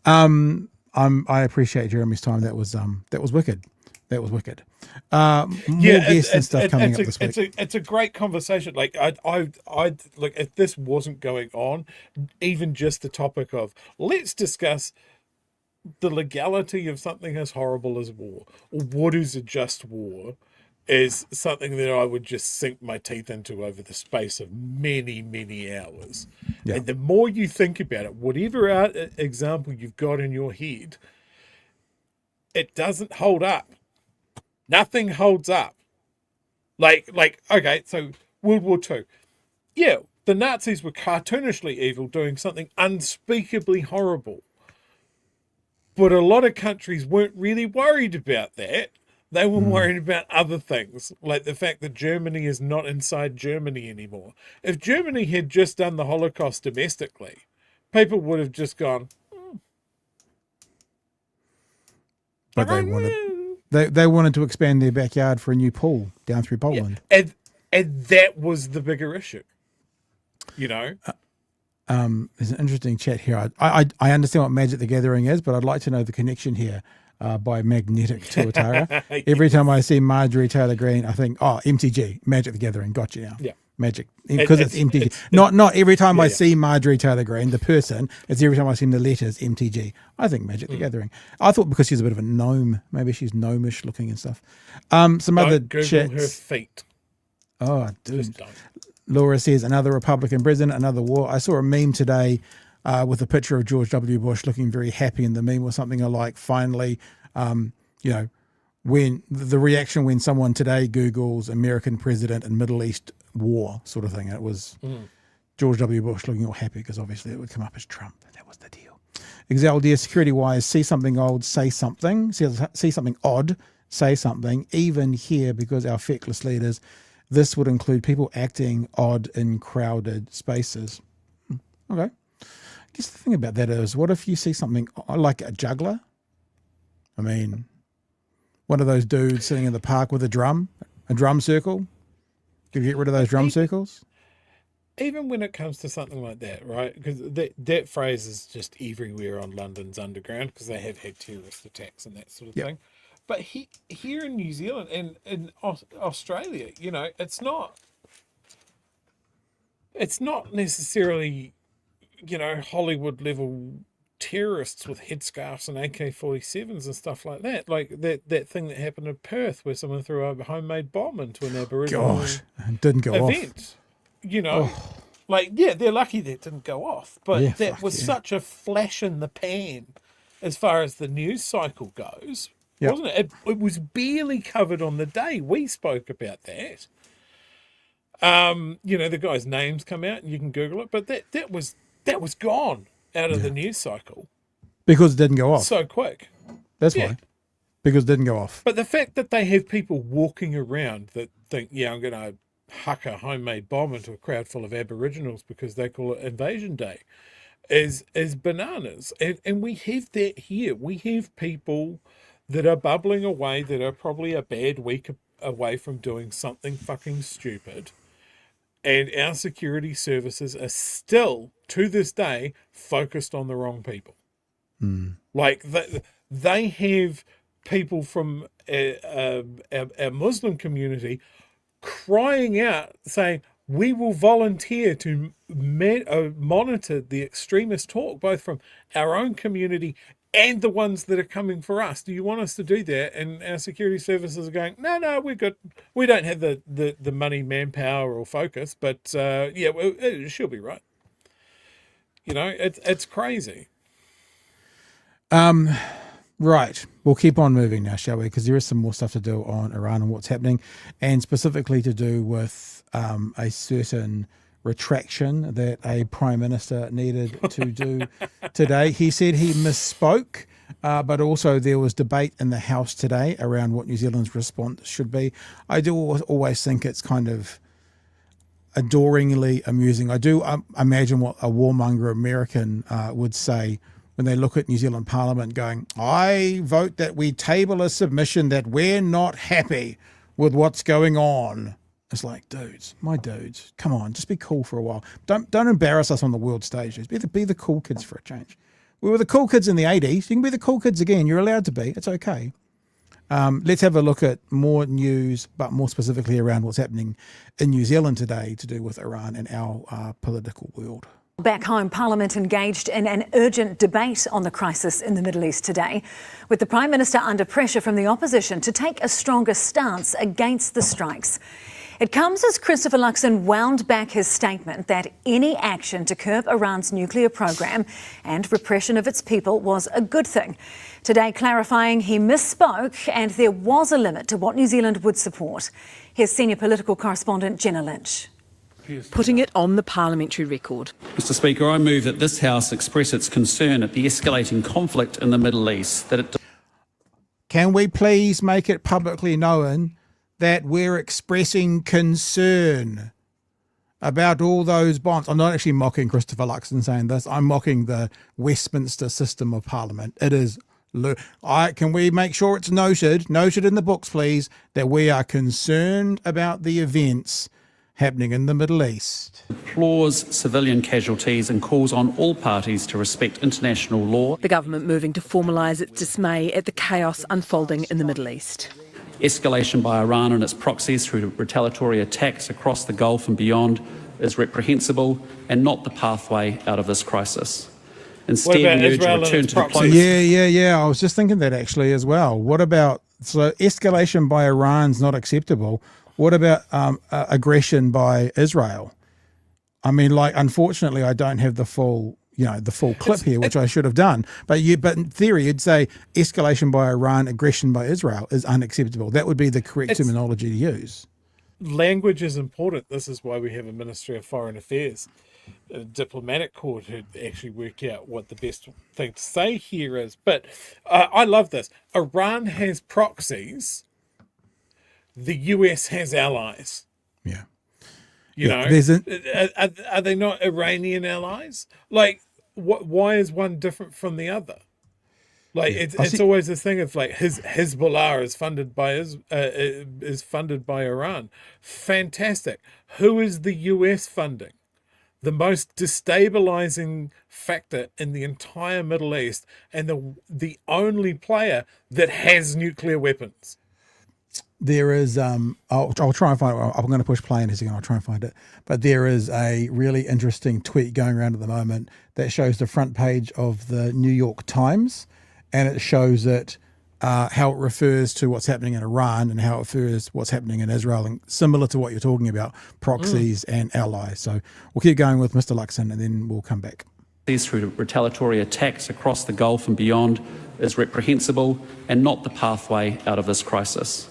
I appreciate Jeremy's time. That was wicked. That was wicked. More guests and stuff coming up this week. It's a great conversation. Like I like, if this wasn't going on, even just the topic of let's discuss the legality of something as horrible as war, or what is a just war, is something that I would just sink my teeth into over the space of many, many hours. Yeah. And the more you think about it, whatever example you've got in your head, it doesn't hold up. Nothing holds up. Like okay, so World War II. Yeah, the Nazis were cartoonishly evil, doing something unspeakably horrible. But a lot of countries weren't really worried about that. They were worried about other things, like the fact that Germany is not inside Germany anymore. If Germany had just done the Holocaust domestically, people would have just gone, But they wanted to expand their backyard for a new pool down through Poland. Yeah. And that was the bigger issue. There's an interesting chat here. I understand what Magic the Gathering is, but I'd like to know the connection here by Magnetic Tuatara. Every time I see Marjorie Taylor Greene, I think, MTG, Magic the Gathering. Got you now. Yeah. Magic, because it's MTG. Not every time I see Marjorie Taylor Greene, the person, it's every time I see the letters MTG. I think Magic the Gathering. I thought because she's a bit of a gnome, maybe she's gnomish looking and stuff. Some other Google chats. her feet. Oh, dude. Laura says, another Republican president, another war. I saw a meme today with a picture of George W. Bush looking very happy, and the meme was something like, finally, when the reaction when someone today Googles American president and Middle East war sort of thing. It was George W. Bush looking all happy because obviously it would come up as Trump. That was the deal. Exaldia, security-wise, see something old, say something. See something odd, say something. Even here, because our feckless leaders, this would include people acting odd in crowded spaces. Okay. I guess the thing about that is, what if you see something like a juggler? I mean, one of those dudes sitting in the park with a drum circle. Could you get rid of those drum circles? Even when it comes to something like that, right? Because that phrase is just everywhere on London's underground because they have had terrorist attacks and that sort of thing. But here in New Zealand and in Australia, it's not necessarily, Hollywood level terrorists with headscarves and AK-47s and stuff like that. Like that thing that happened in Perth where someone threw a homemade bomb into an Aboriginal didn't go event. They're lucky that didn't go off. But that was such a flash in the pan as far as the news cycle goes, Yep. wasn't it? It was barely covered on the day we spoke about that. The guy's names come out and you can Google it, but that was gone out of the news cycle Because it didn't go off. so quick. That's yeah. why. Because it didn't go off. But the fact that they have people walking around that think, I'm going to huck a homemade bomb into a crowd full of Aboriginals because they call it Invasion Day is bananas. And we have that here. We have people that are bubbling away that are probably a bad week away from doing something fucking stupid. And our security services are still, to this day, focused on the wrong people. Like, they have people from our Muslim community crying out, saying, we will volunteer to monitor the extremist talk, both from our own community and the ones that are coming for us. Do you want us to do that? And our security services are going, no, we're good. We don't have the money, manpower, or focus, but she'll be right. It's crazy. Right. We'll keep on moving now, shall we? Because there is some more stuff to do on Iran and what's happening, and specifically to do with a certain retraction that a prime minister needed to do today. He said he misspoke, but also there was debate in the House today around what New Zealand's response should be. I do always think it's kind of adoringly amusing. I do imagine what a warmonger American would say when they look at New Zealand Parliament going, I vote that we table a submission that we're not happy with what's going on. It's like, dudes, come on, just be cool for a while. Don't embarrass us on the world stage. Be the cool kids for a change. We were the cool kids in the 80s. You can be the cool kids again. You're allowed to be. It's okay. Let's have a look at more news, but more specifically around what's happening in New Zealand today to do with Iran and our political world. Back home, Parliament engaged in an urgent debate on the crisis in the Middle East today, with the Prime Minister under pressure from the opposition to take a stronger stance against the strikes. It comes as Christopher Luxon wound back his statement that any action to curb Iran's nuclear program and repression of its people was a good thing. Today, clarifying he misspoke and there was a limit to what New Zealand would support. Here's senior political correspondent Jenna Lynch. Putting it on the parliamentary record. Mr Speaker, I move that this House express its concern at the escalating conflict in the Middle East. Can we please make it publicly known that we're expressing concern about all those bombs? I'm not actually mocking Christopher Luxon saying this. I'm mocking the Westminster system of Parliament. It is. Can we make sure it's noted in the books, please, that we are concerned about the events happening in the Middle East? Deplores civilian casualties and calls on all parties to respect international law. The government moving to formalise its dismay at the chaos unfolding in the Middle East. Escalation by Iran and its proxies through retaliatory attacks across the Gulf and beyond is reprehensible and not the pathway out of this crisis. Instead, we urge a return to diplomacy. Yeah. I was just thinking that actually as well. What about, so escalation by Iran's not acceptable. What about aggression by Israel? I mean, unfortunately, I don't have the full clip here, which I should have done. But in theory, you'd say escalation by Iran, aggression by Israel is unacceptable. That would be the correct terminology to use. Language is important. This is why we have a Ministry of Foreign Affairs, a diplomatic court who actually work out what the best thing to say here is. But I love this. Iran has proxies. The US has allies. Yeah. Are they not Iranian allies? Why is one different from the other? It's always this thing of Hezbollah is funded by Iran. Fantastic. Who is the US funding? The most destabilizing factor in the entire Middle East and the only player that has nuclear weapons. There is, I'll try and find it. I'm going to push play in a second. I'll try and find it. But there is a really interesting tweet going around at the moment that shows the front page of the New York Times, and it shows it how it refers to what's happening in Iran and how it refers to what's happening in Israel, and similar to what you're talking about, proxies and allies. So we'll keep going with Mr. Luxon and then we'll come back. through retaliatory attacks across the Gulf and beyond is reprehensible and not the pathway out of this crisis.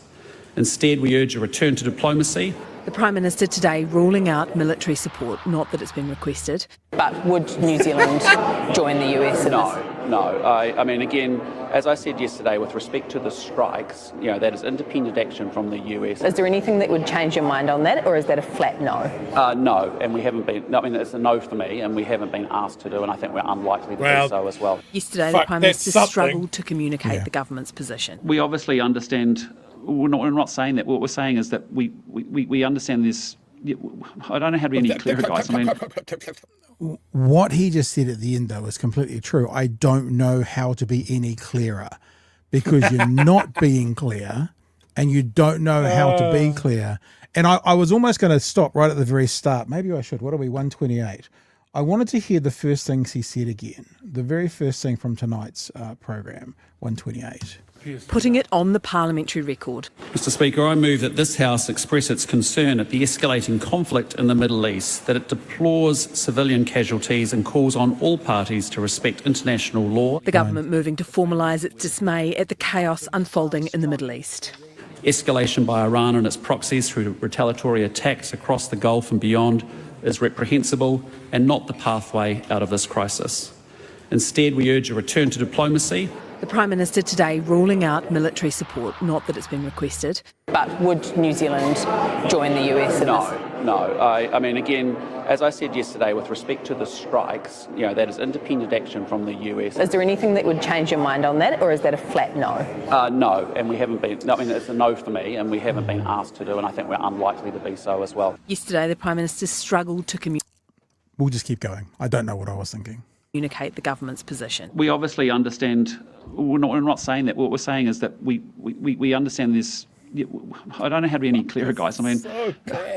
Instead, we urge a return to diplomacy. The Prime Minister today ruling out military support, not that it's been requested. But would New Zealand join the US in this? No. I mean, again, as I said yesterday, with respect to the strikes, that is independent action from the US. Is there anything that would change your mind on that, or is that a flat no? No, and we haven't been. I mean, it's a no for me, and we haven't been asked to do, and I think we're unlikely to do so as well. Yesterday, the Prime Minister struggled to communicate the government's position. We obviously understand. We're not saying that. What we're saying is that we understand this. I don't know how to be any clearer, guys. I mean, what he just said at the end, though, is completely true. I don't know how to be any clearer, because you're not being clear and you don't know how to be clear. And I was almost going to stop right at the very start. Maybe I should. What are we, 128? I wanted to hear the first things he said again, the very first thing from tonight's program, 128. Putting it on the parliamentary record. Mr. Speaker, I move that this House express its concern at the escalating conflict in the Middle East, that it deplores civilian casualties and calls on all parties to respect international law. The government moving to formalise its dismay at the chaos unfolding in the Middle East. Escalation by Iran and its proxies through retaliatory attacks across the Gulf and beyond is reprehensible and not the pathway out of this crisis. Instead, we urge a return to diplomacy. The Prime Minister today ruling out military support, not that it's been requested. But would New Zealand join the US in this? No. I mean, again, as I said yesterday, with respect to the strikes, that is independent action from the US. Is there anything that would change your mind on that, or is that a flat no? No, and we haven't been. I mean, it's a no for me, and we haven't been asked to do, and I think we're unlikely to be so as well. Yesterday, the Prime Minister struggled to We'll just keep going. I don't know what I was thinking. Communicate the government's position. We obviously understand. We're not saying that. What we're saying is that we understand this. I don't know how to be any clearer, guys. I mean,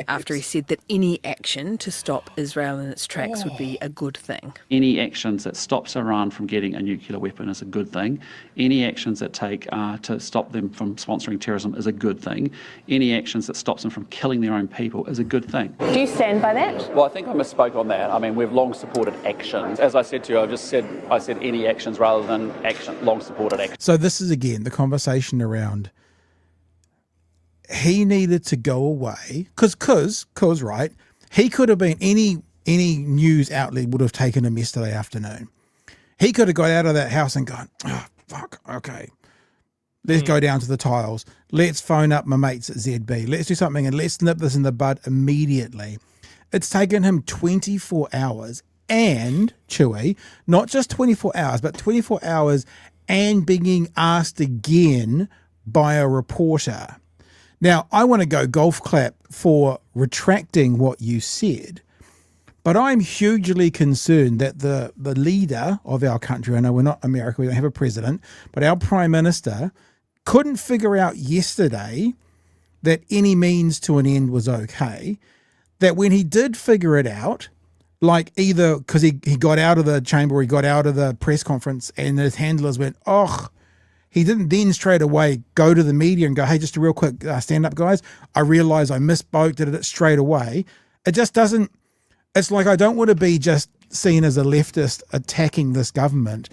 after he said that any action to stop Israel in its tracks would be a good thing. Any actions that stops Iran from getting a nuclear weapon is a good thing. Any actions that take to stop them from sponsoring terrorism is a good thing. Any actions that stops them from killing their own people is a good thing. Do you stand by that? Well, I think I misspoke on that. I mean, we've long supported actions. As I said to you, I said any actions rather than long supported actions. So this is, again, the conversation around he needed to go away because right, he could have been any news outlet would have taken him yesterday afternoon. He could have got out of that house and gone, oh, fuck, okay, let's go down to the tiles. Let's phone up my mates at ZB. Let's do something and let's nip this in the bud immediately. It's taken him 24 hours and, Chewy, not just 24 hours, but 24 hours and being asked again by a reporter. Now, I want to go golf clap for retracting what you said, but I'm hugely concerned that the leader of our country, I know we're not America, we don't have a president, but our Prime Minister couldn't figure out yesterday that any means to an end was okay, that when he did figure it out, like either because he got out of the chamber, or he got out of the press conference and his handlers went, oh, he didn't then straight away go to the media and go, hey, just a real quick stand up, guys. I realize I misspoke, did it straight away. It just doesn't, it's like I don't want to be just seen as a leftist attacking this government.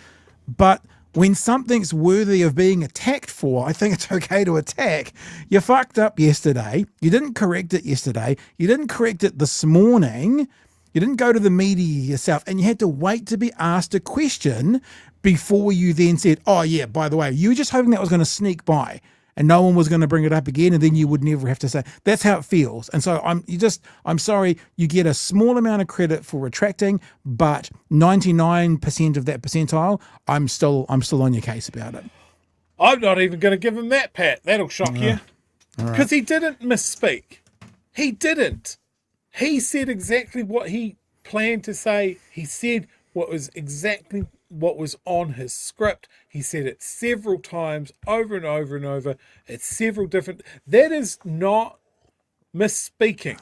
But when something's worthy of being attacked for, I think it's okay to attack. You fucked up yesterday. You didn't correct it yesterday. You didn't correct it this morning. You didn't go to the media yourself, and you had to wait to be asked a question before you then said, oh yeah, by the way, you were just hoping that was going to sneak by and no one was going to bring it up again, and then you would never have to say. That's how it feels. And so I'm sorry, you get a small amount of credit for retracting, but 99% of that percentile, I'm still on your case about it. I'm not even going to give him that, Pat. That'll shock you. Because he didn't misspeak. He didn't. He said exactly what he planned to say. He said what was exactly what was on his script. He said it several times, over and over and over. It's several different. That is not misspeaking.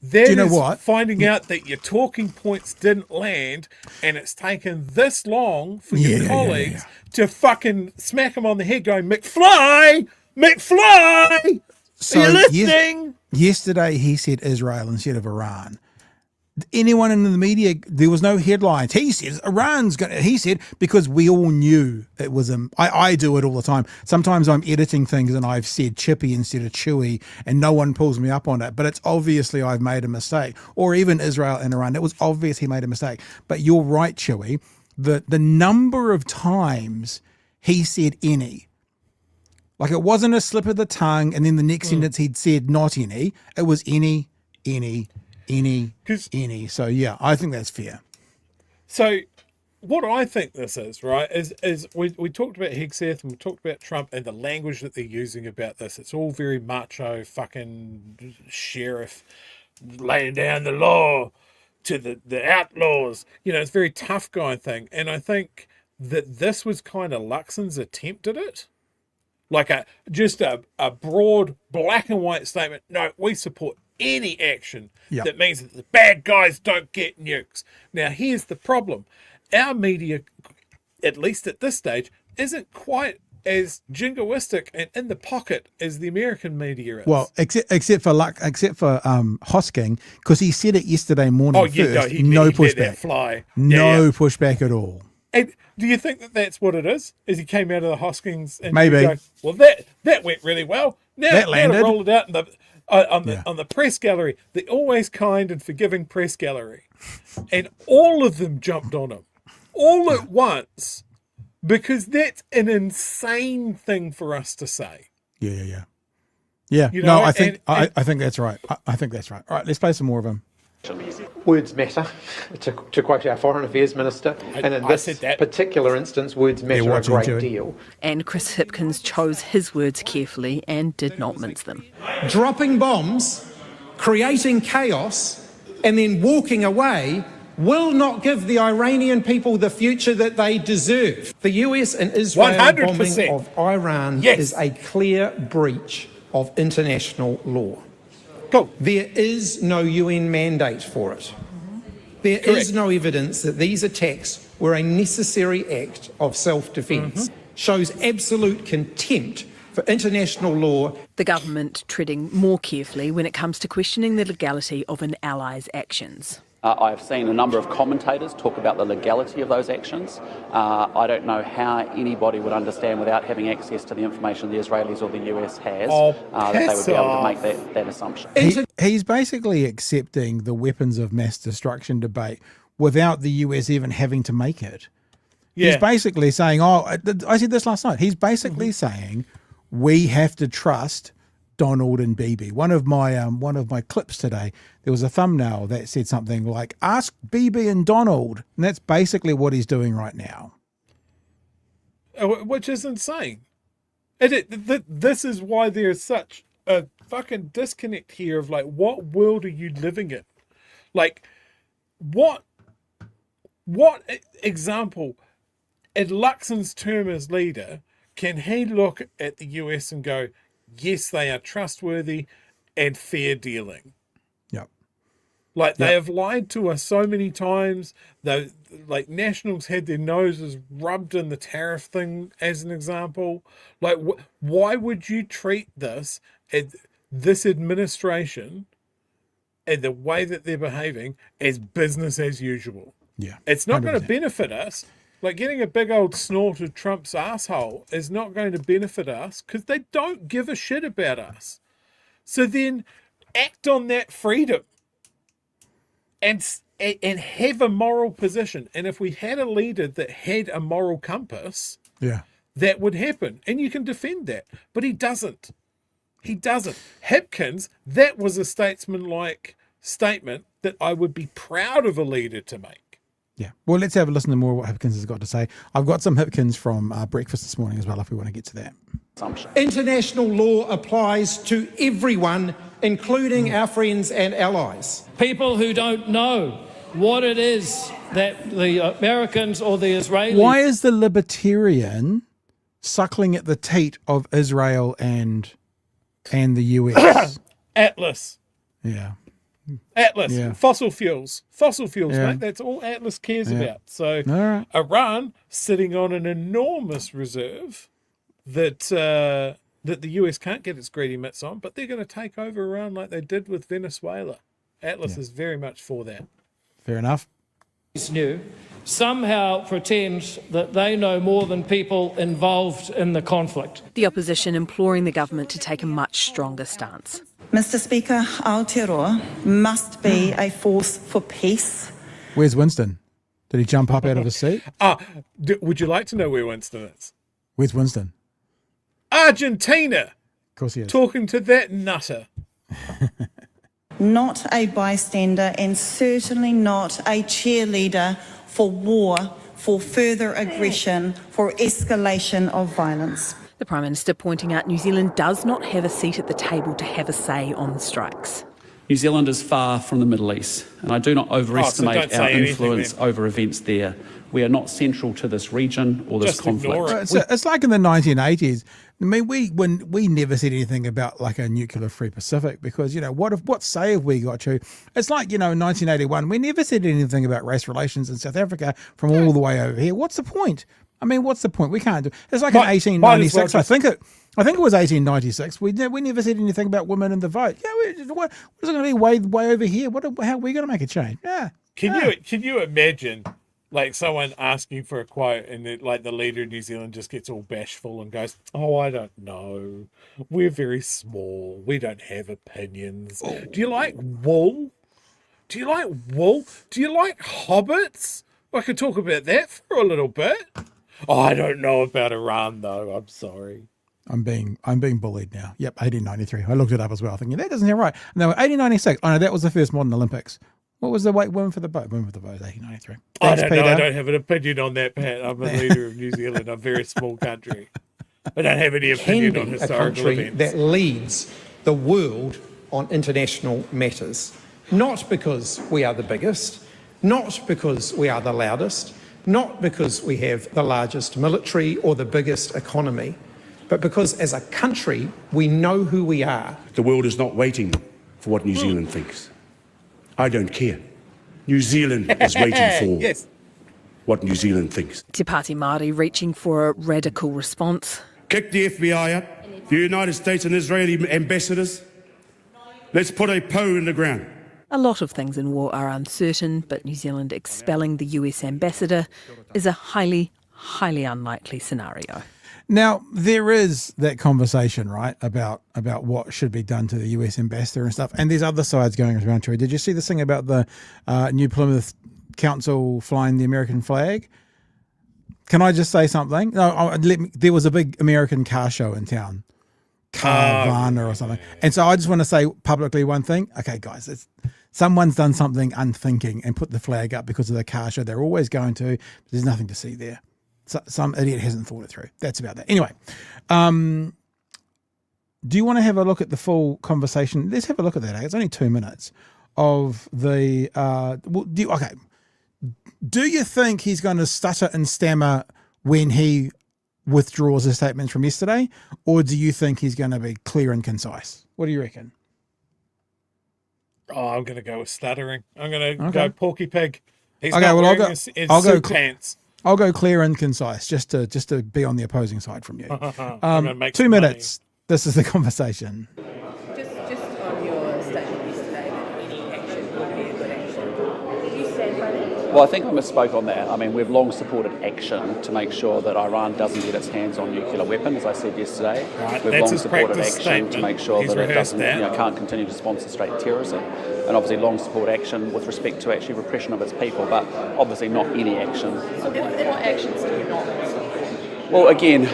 That is what? Finding out that your talking points didn't land, and it's taken this long for your colleagues to fucking smack him on the head, going, McFly! So are you listening? Yesterday he said Israel instead of Iran. anyone in the media, there was no headlines. He says Iran's going to, he said, because we all knew it was him. I do it all the time. Sometimes I'm editing things and I've said chippy instead of chewy and no one pulls me up on it, but it's obviously I've made a mistake. Or even Israel and Iran, it was obvious he made a mistake. But you're right, Chewy, the number of times he said any, like it wasn't a slip of the tongue and then the next sentence he'd said not any, it was any. So yeah, I think that's fair. So what I think this is, right, is we talked about Hegseth and we talked about Trump and the language that they're using about this. It's all very macho, fucking sheriff laying down the law to the outlaws. You know, it's very tough guy thing. And I think that this was kind of Luxon's attempt at it. Like just a broad black and white statement. No, we support any action that means that the bad guys don't get nukes. Now, here's the problem. Our media, at least at this stage, isn't quite as jingoistic and in the pocket as the American media is. Well, except for Hosking, because he said it yesterday morning. Oh, yeah, first, no pushback. Let that fly. No pushback at all. And do you think that that's what it is? Is he came out of the Hoskings and maybe go, well, that went really well. Now to roll it out in on the press gallery, the always kind and forgiving press gallery, and all of them jumped on him all at once because that's an insane thing for us to say. Yeah. You know, no, I think that's right. I think that's right. All right, let's play some more of them. Words matter, to quote our Foreign Affairs Minister, and in this particular instance, words matter a great deal. And Chris Hipkins chose his words carefully and did not mince them. Dropping bombs, creating chaos, and then walking away will not give the Iranian people the future that they deserve. The US and Israel 100%. bombing of Iran is a clear breach of international law. Cool. There is no UN mandate for it. There is no evidence that these attacks were a necessary act of self-defence. Shows absolute contempt for international law. The government treading more carefully when it comes to questioning the legality of an ally's actions. I've seen a number of commentators talk about the legality of those actions. I don't know how anybody would understand without having access to the information the Israelis or the US has that they would be able to make that assumption. He's basically accepting the weapons of mass destruction debate without the US even having to make it. Yeah. He's basically saying, I said this last night, he's basically saying we have to trust Donald and Bibi. One of my clips today, there was a thumbnail that said something like, ask Bibi and Donald. And that's basically what he's doing right now. Which is insane. This is why there's such a fucking disconnect here of like, what world are you living in? Like, what example, in Luxon's term as leader, can he look at the US and go, yes, they are trustworthy and fair dealing? Yep. Like they have lied to us so many times. Like nationals had their noses rubbed in the tariff thing as an example. Like why would you treat this administration and the way that they're behaving as business as usual? Yeah. It's not going to benefit us. Like getting a big old snort of Trump's asshole is not going to benefit us because they don't give a shit about us. So then act on that freedom and have a moral position. And if we had a leader that had a moral compass, that would happen. And you can defend that. But he doesn't. He doesn't. Hipkins, that was a statesman-like statement that I would be proud of a leader to make. Yeah. Well, let's have a listen to more of what Hipkins has got to say. I've got some Hipkins from breakfast this morning as well, if we want to get to that. International law applies to everyone, including our friends and allies. People who don't know what it is that the Americans or the Israelis... Why is the libertarian suckling at the teat of Israel and the US? Atlas. Yeah. Atlas, fossil fuels, mate. That's all Atlas cares about. So Iran sitting on an enormous reserve that the US can't get its greedy mitts on, but they're going to take over Iran like they did with Venezuela. Atlas is very much for that. Fair enough. Is new, somehow pretends that they know more than people involved in the conflict. The opposition imploring the government to take a much stronger stance. Mr. Speaker, Aotearoa must be a force for peace. Where's Winston? Did he jump up out of his seat? Would you like to know where Winston is? Where's Winston? Argentina! Of course he is. Talking to that nutter. Not a bystander and certainly not a cheerleader for war, for further aggression, for escalation of violence. The Prime Minister pointing out New Zealand does not have a seat at the table to have a say on the strikes. New Zealand is far from the Middle East, and I do not overestimate our influence over events there. We are not central to this region or this conflict. It's like in the 1980s. I mean, we never said anything about like a nuclear-free Pacific because, you know, what say have we got to? It's like, you know, in 1981, we never said anything about race relations in South Africa from all the way over here. What's the point? I mean, what's the point? We can't do. It's like in 1896. I think it was 1896. We never said anything about women in the vote. Yeah, what is it going to be way over here? How are we going to make a change? Yeah. Can you imagine? Like someone asking for a quote and the leader of New Zealand just gets all bashful and goes, "Oh, I don't know. We're very small. We don't have opinions. Do you like wool? Do you like wool? Do you like hobbits? I could talk about that for a little bit. Oh, I don't know about Iran though. I'm sorry. I'm being bullied now. Yep, 1893. I looked it up as well, thinking that doesn't sound right. No, 1896. Oh no, that was the first modern Olympics. What was the weight women for the boat? Women for the boat, 1893. I don't know. I don't have an opinion on that, Pat. I'm a leader of New Zealand. I'm a very small country. I don't have any opinion on historical events. A country that leads the world on international matters. Not because we are the biggest, not because we are the loudest, not because we have the largest military or the biggest economy, but because as a country, we know who we are. The world is not waiting for what New Zealand thinks. I don't care. New Zealand is waiting for what New Zealand thinks. Te Pāti Māori reaching for a radical response. Kick the FBI out, the United States and Israeli ambassadors. Let's put a PO in the ground. A lot of things in war are uncertain, but New Zealand expelling the US ambassador is a highly, highly unlikely scenario. Now, there is that conversation, right, about what should be done to the US ambassador and stuff. And there's other sides going around to it. Did you see this thing about the New Plymouth Council flying the American flag? Can I just say something? No, there was a big American car show in town. Carvana or something. And so I just want to say publicly one thing. Okay, guys, someone's done something unthinking and put the flag up because of the car show. They're always going to. There's nothing to see there. Some idiot hasn't thought it through. That's about that. Anyway, do you want to have a look at the full conversation? Let's have a look at that. It's only 2 minutes of the. Do you think he's going to stutter and stammer when he withdraws his statements from yesterday, or do you think he's going to be clear and concise? What do you reckon? Oh, I'm going to go with stuttering. I'm going to go Porky Pig. He's okay, not well, wearing his suit pants. I'll go clear and concise, just to be on the opposing side from you. I'm gonna make 2 some minutes. Money. This is the conversation. Just on your statement yesterday that any action would be a good action. Do you stand by that? Well, I think I misspoke on that. I mean, we've long supported action to make sure that Iran doesn't get its hands on nuclear weapons, as I said yesterday. Right, we've long supported action to make sure that it doesn't, can't continue to sponsor straight terrorism. And obviously long support action with respect to actually repression of its people, but obviously not any action. So what actions do you not support? Well, again,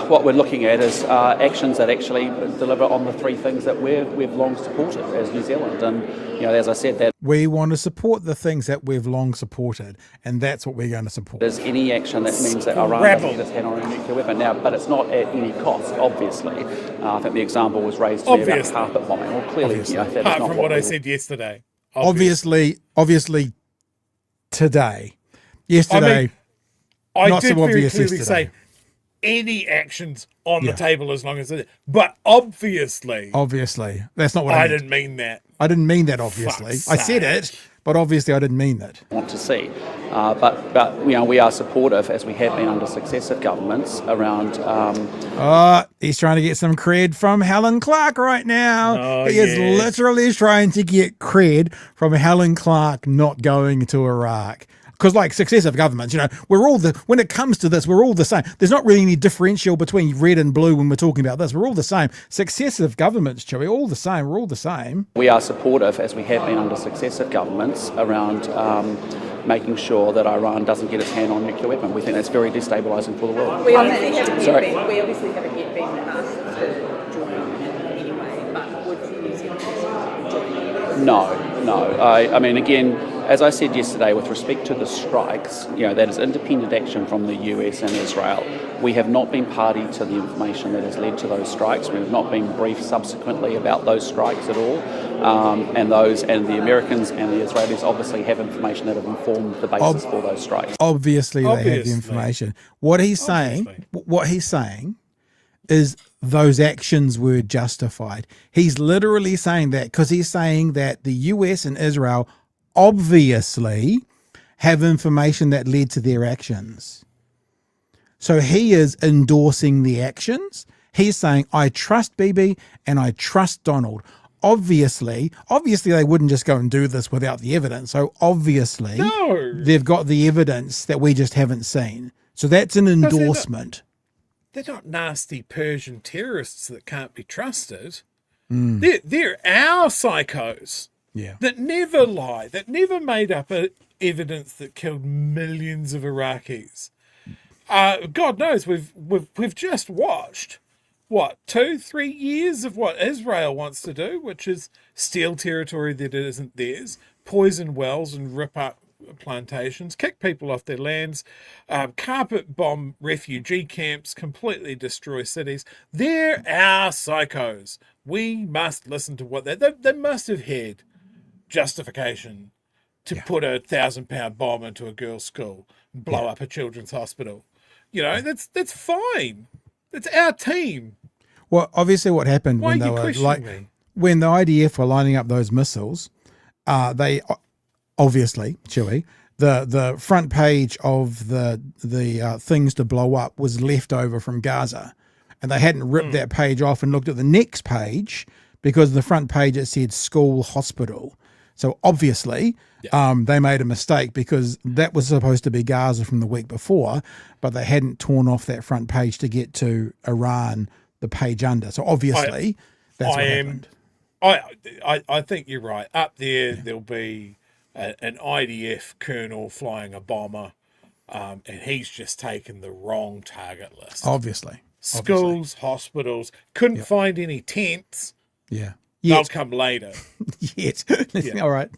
what we're looking at is actions that actually deliver on the three things that we've long supported as New Zealand. And, as I said, that we want to support the things that we've long supported, and that's what we're going to support. There's any action that means that Iran doesn't get its hand on a nuclear weapon. Now, but it's not at any cost, obviously. I think the example was raised to me about carpet bombing. Well, clearly, that apart is not from what I said yesterday. Obviously, today. Yesterday, I not did so very obvious clearly yesterday. say any actions on the table as long as it. But obviously, that's not what I didn't mean that. I didn't mean that. Obviously, I said it, but obviously I didn't mean that. Want to see, but you know, we are supportive, as we have been under successive governments, around. He's trying to get some cred from Helen Clark right now. Oh, he is literally trying to get cred from Helen Clark not going to Iraq. Because like successive governments, you know, when it comes to this, we're all the same. There's not really any differential between red and blue when we're talking about this. We're all the same. Successive governments, Chewie, all the same. We're all the same. We are supportive, as we have been under successive governments, around making sure that Iran doesn't get its hand on a nuclear weapon. We think that's very destabilising for the world. We obviously haven't yet been asked to join anyway, but would New Zealand join? No. I mean, again, as I said yesterday, with respect to the strikes, you know, that is independent action from the US and Israel. We have not been party to the information that has led to those strikes. We have not been briefed subsequently about those strikes at all. And the Americans and the Israelis obviously have information that have informed the basis for those strikes. Obviously, they have the information. What he's saying is those actions were justified. He's literally saying that because he's saying that the US and Israel obviously have information that led to their actions. So he is endorsing the actions. He's saying, I trust Bibi and I trust Donald. Obviously they wouldn't just go and do this without the evidence. So obviously they've got the evidence that we just haven't seen. So that's an endorsement. They're not nasty Persian terrorists that can't be trusted. They're our psychos. Yeah. That never lie, that never made up evidence that killed millions of Iraqis. God knows we've just watched 2-3 years of what Israel wants to do, which is steal territory that isn't theirs, poison wells and rip up plantations, kick people off their lands, carpet bomb refugee camps, completely destroy cities. They're our psychos. We must listen to what they must have had justification to put a 1,000-pound bomb into a girls' school and blow up a children's hospital. You know, that's fine. That's our team. Well, obviously what happened when they were when the IDF were lining up those missiles, they obviously, Chewie, the front page of the things to blow up was left over from Gaza. And they hadn't ripped that page off and looked at the next page because the front page it said school hospital. So obviously, they made a mistake because that was supposed to be Gaza from the week before, but they hadn't torn off that front page to get to Iran, the page under. So obviously, that's what happened. I think you're right. Up there, there'll be an IDF colonel flying a bomber, and he's just taken the wrong target list. Obviously. Schools, hospitals, couldn't find any tents. Yeah. They'll come later. Yes. All right.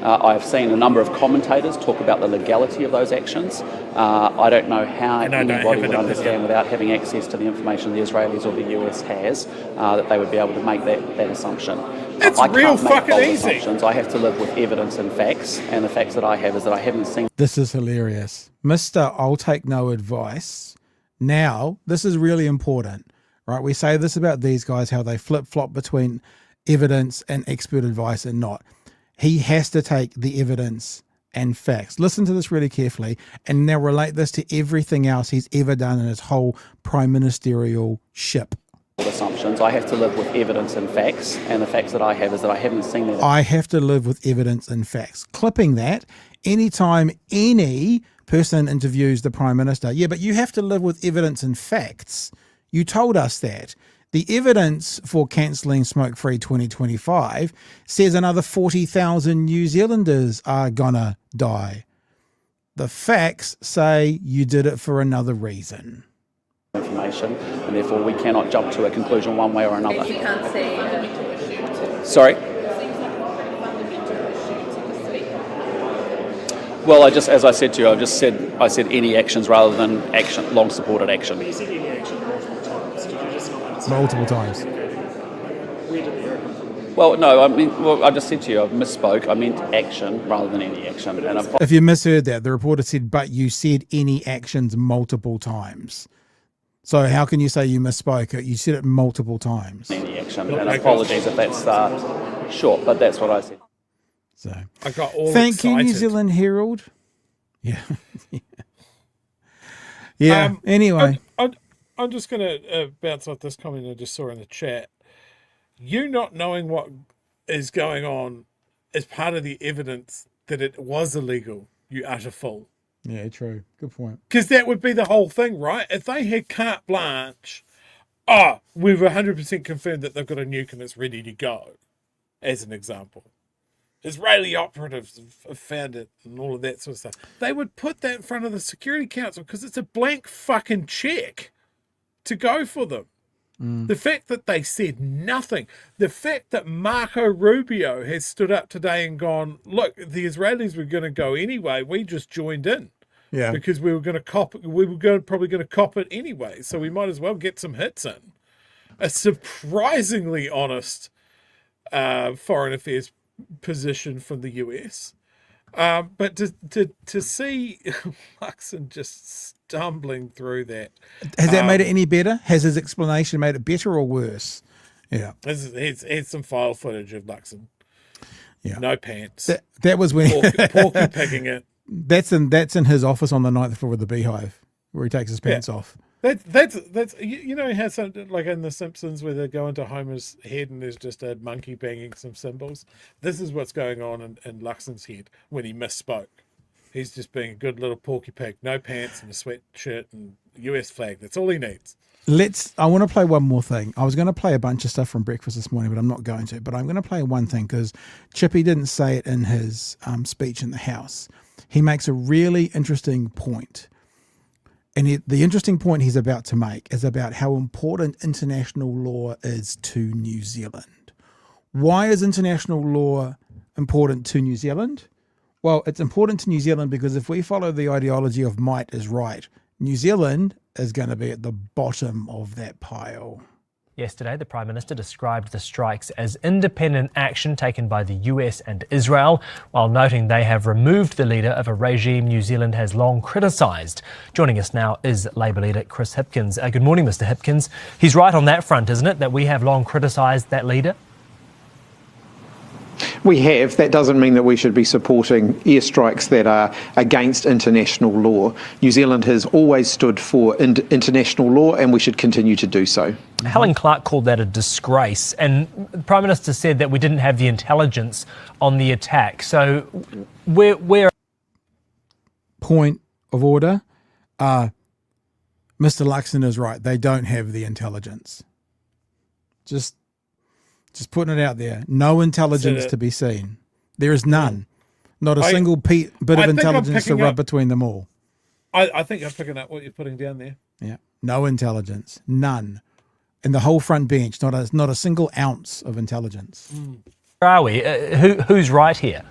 I have seen a number of commentators talk about the legality of those actions. I don't know how anybody would understand without having access to the information the Israelis or the US has that they would be able to make that assumption. It's real fucking easy. Assumptions. I have to live with evidence and facts, and the facts that I have is that I haven't seen. This is hilarious. Mr. I'll take no advice. Now, this is really important, right? We say this about these guys, how they flip-flop between evidence and expert advice and not. He has to take the evidence and facts. Listen to this really carefully and now relate this to everything else he's ever done in his whole prime ministerial ship. Assumptions. I have to live with evidence and facts, and the facts that I have is that I haven't seen that. I have to live with evidence and facts. Clipping that, anytime any person interviews the Prime Minister, yeah, but you have to live with evidence and facts. You told us that. The evidence for cancelling Smoke Free 2025 says another 40,000 New Zealanders are gonna die. The facts say you did it for another reason. Information, and therefore we cannot jump to a conclusion one way or another. But you can't say. Sorry. Well, as I said to you, I said any actions rather than action, long supported action. But you said any action multiple times. Did you just not understand? Multiple times. Where did the error come from? Well, no, I just said to you, I misspoke. I meant action rather than any action. And if you misheard that, the reporter said, but you said any actions multiple times. So how can you say you misspoke? You said it multiple times. Any action, and apologies if that's short, but that's what I said. So I got all Thank excited. you, New Zealand Herald. Yeah. Yeah. Anyway. I'm just going to bounce off this comment I just saw in the chat. You not knowing what is going on is part of the evidence that it was illegal, you utter fool. Yeah, true. Good point. Because that would be the whole thing, right? If they had carte blanche, we've 100% confirmed that they've got a nuke and it's ready to go, as an example. Israeli operatives have found it and all of that sort of stuff. They would put that in front of the Security Council because it's a blank fucking check to go for them. The fact that they said nothing, the fact that Marco Rubio has stood up today and gone, look, the Israelis were going to go anyway. We just joined in. Yeah. Because we were going to cop it. We were probably going to cop it anyway. So we might as well get some hits in. A surprisingly honest foreign affairs position from the US. But to see Luxon just stumbling through that. Has that made it any better? Has his explanation made it better or worse? Yeah. Here's some file footage of Luxon. Yeah. No pants. That was when porky picking it. That's in his office on the 9th floor of the Beehive, where he takes his pants off. That's you know how some, like in The Simpsons where they go into Homer's head and there's just a monkey banging some cymbals. This is what's going on in Luxon's head when he misspoke. He's just being a good little porky pig, no pants and a sweatshirt and US flag. That's all he needs. I want to play one more thing. I was going to play a bunch of stuff from breakfast this morning, but I'm not going to. But I'm going to play one thing because Chippy didn't say it in his speech in the House. He makes a really interesting point. And the interesting point he's about to make is about how important international law is to New Zealand. Why is international law important to New Zealand? Well, it's important to New Zealand because if we follow the ideology of might is right, New Zealand is going to be at the bottom of that pile. Yesterday, the Prime Minister described the strikes as independent action taken by the US and Israel, while noting they have removed the leader of a regime New Zealand has long criticised. Joining us now is Labour leader Chris Hipkins. Good morning, Mr Hipkins. He's right on that front, isn't it, that we have long criticised that leader? We have. That doesn't mean that we should be supporting airstrikes that are against international law. New Zealand has always stood for international law and we should continue to do so. Helen Clark called that a disgrace, and the Prime Minister said that we didn't have the intelligence on the attack. So where... Point of order. Mr Luxon is right. They don't have the intelligence. Just putting it out there. No intelligence to be seen. There is none. Not a single bit of intelligence to rub between them all. I think I'm picking up what you're putting down there. Yeah. No intelligence. None. And the whole front bench, not a single ounce of intelligence. Where are we? Who's right here?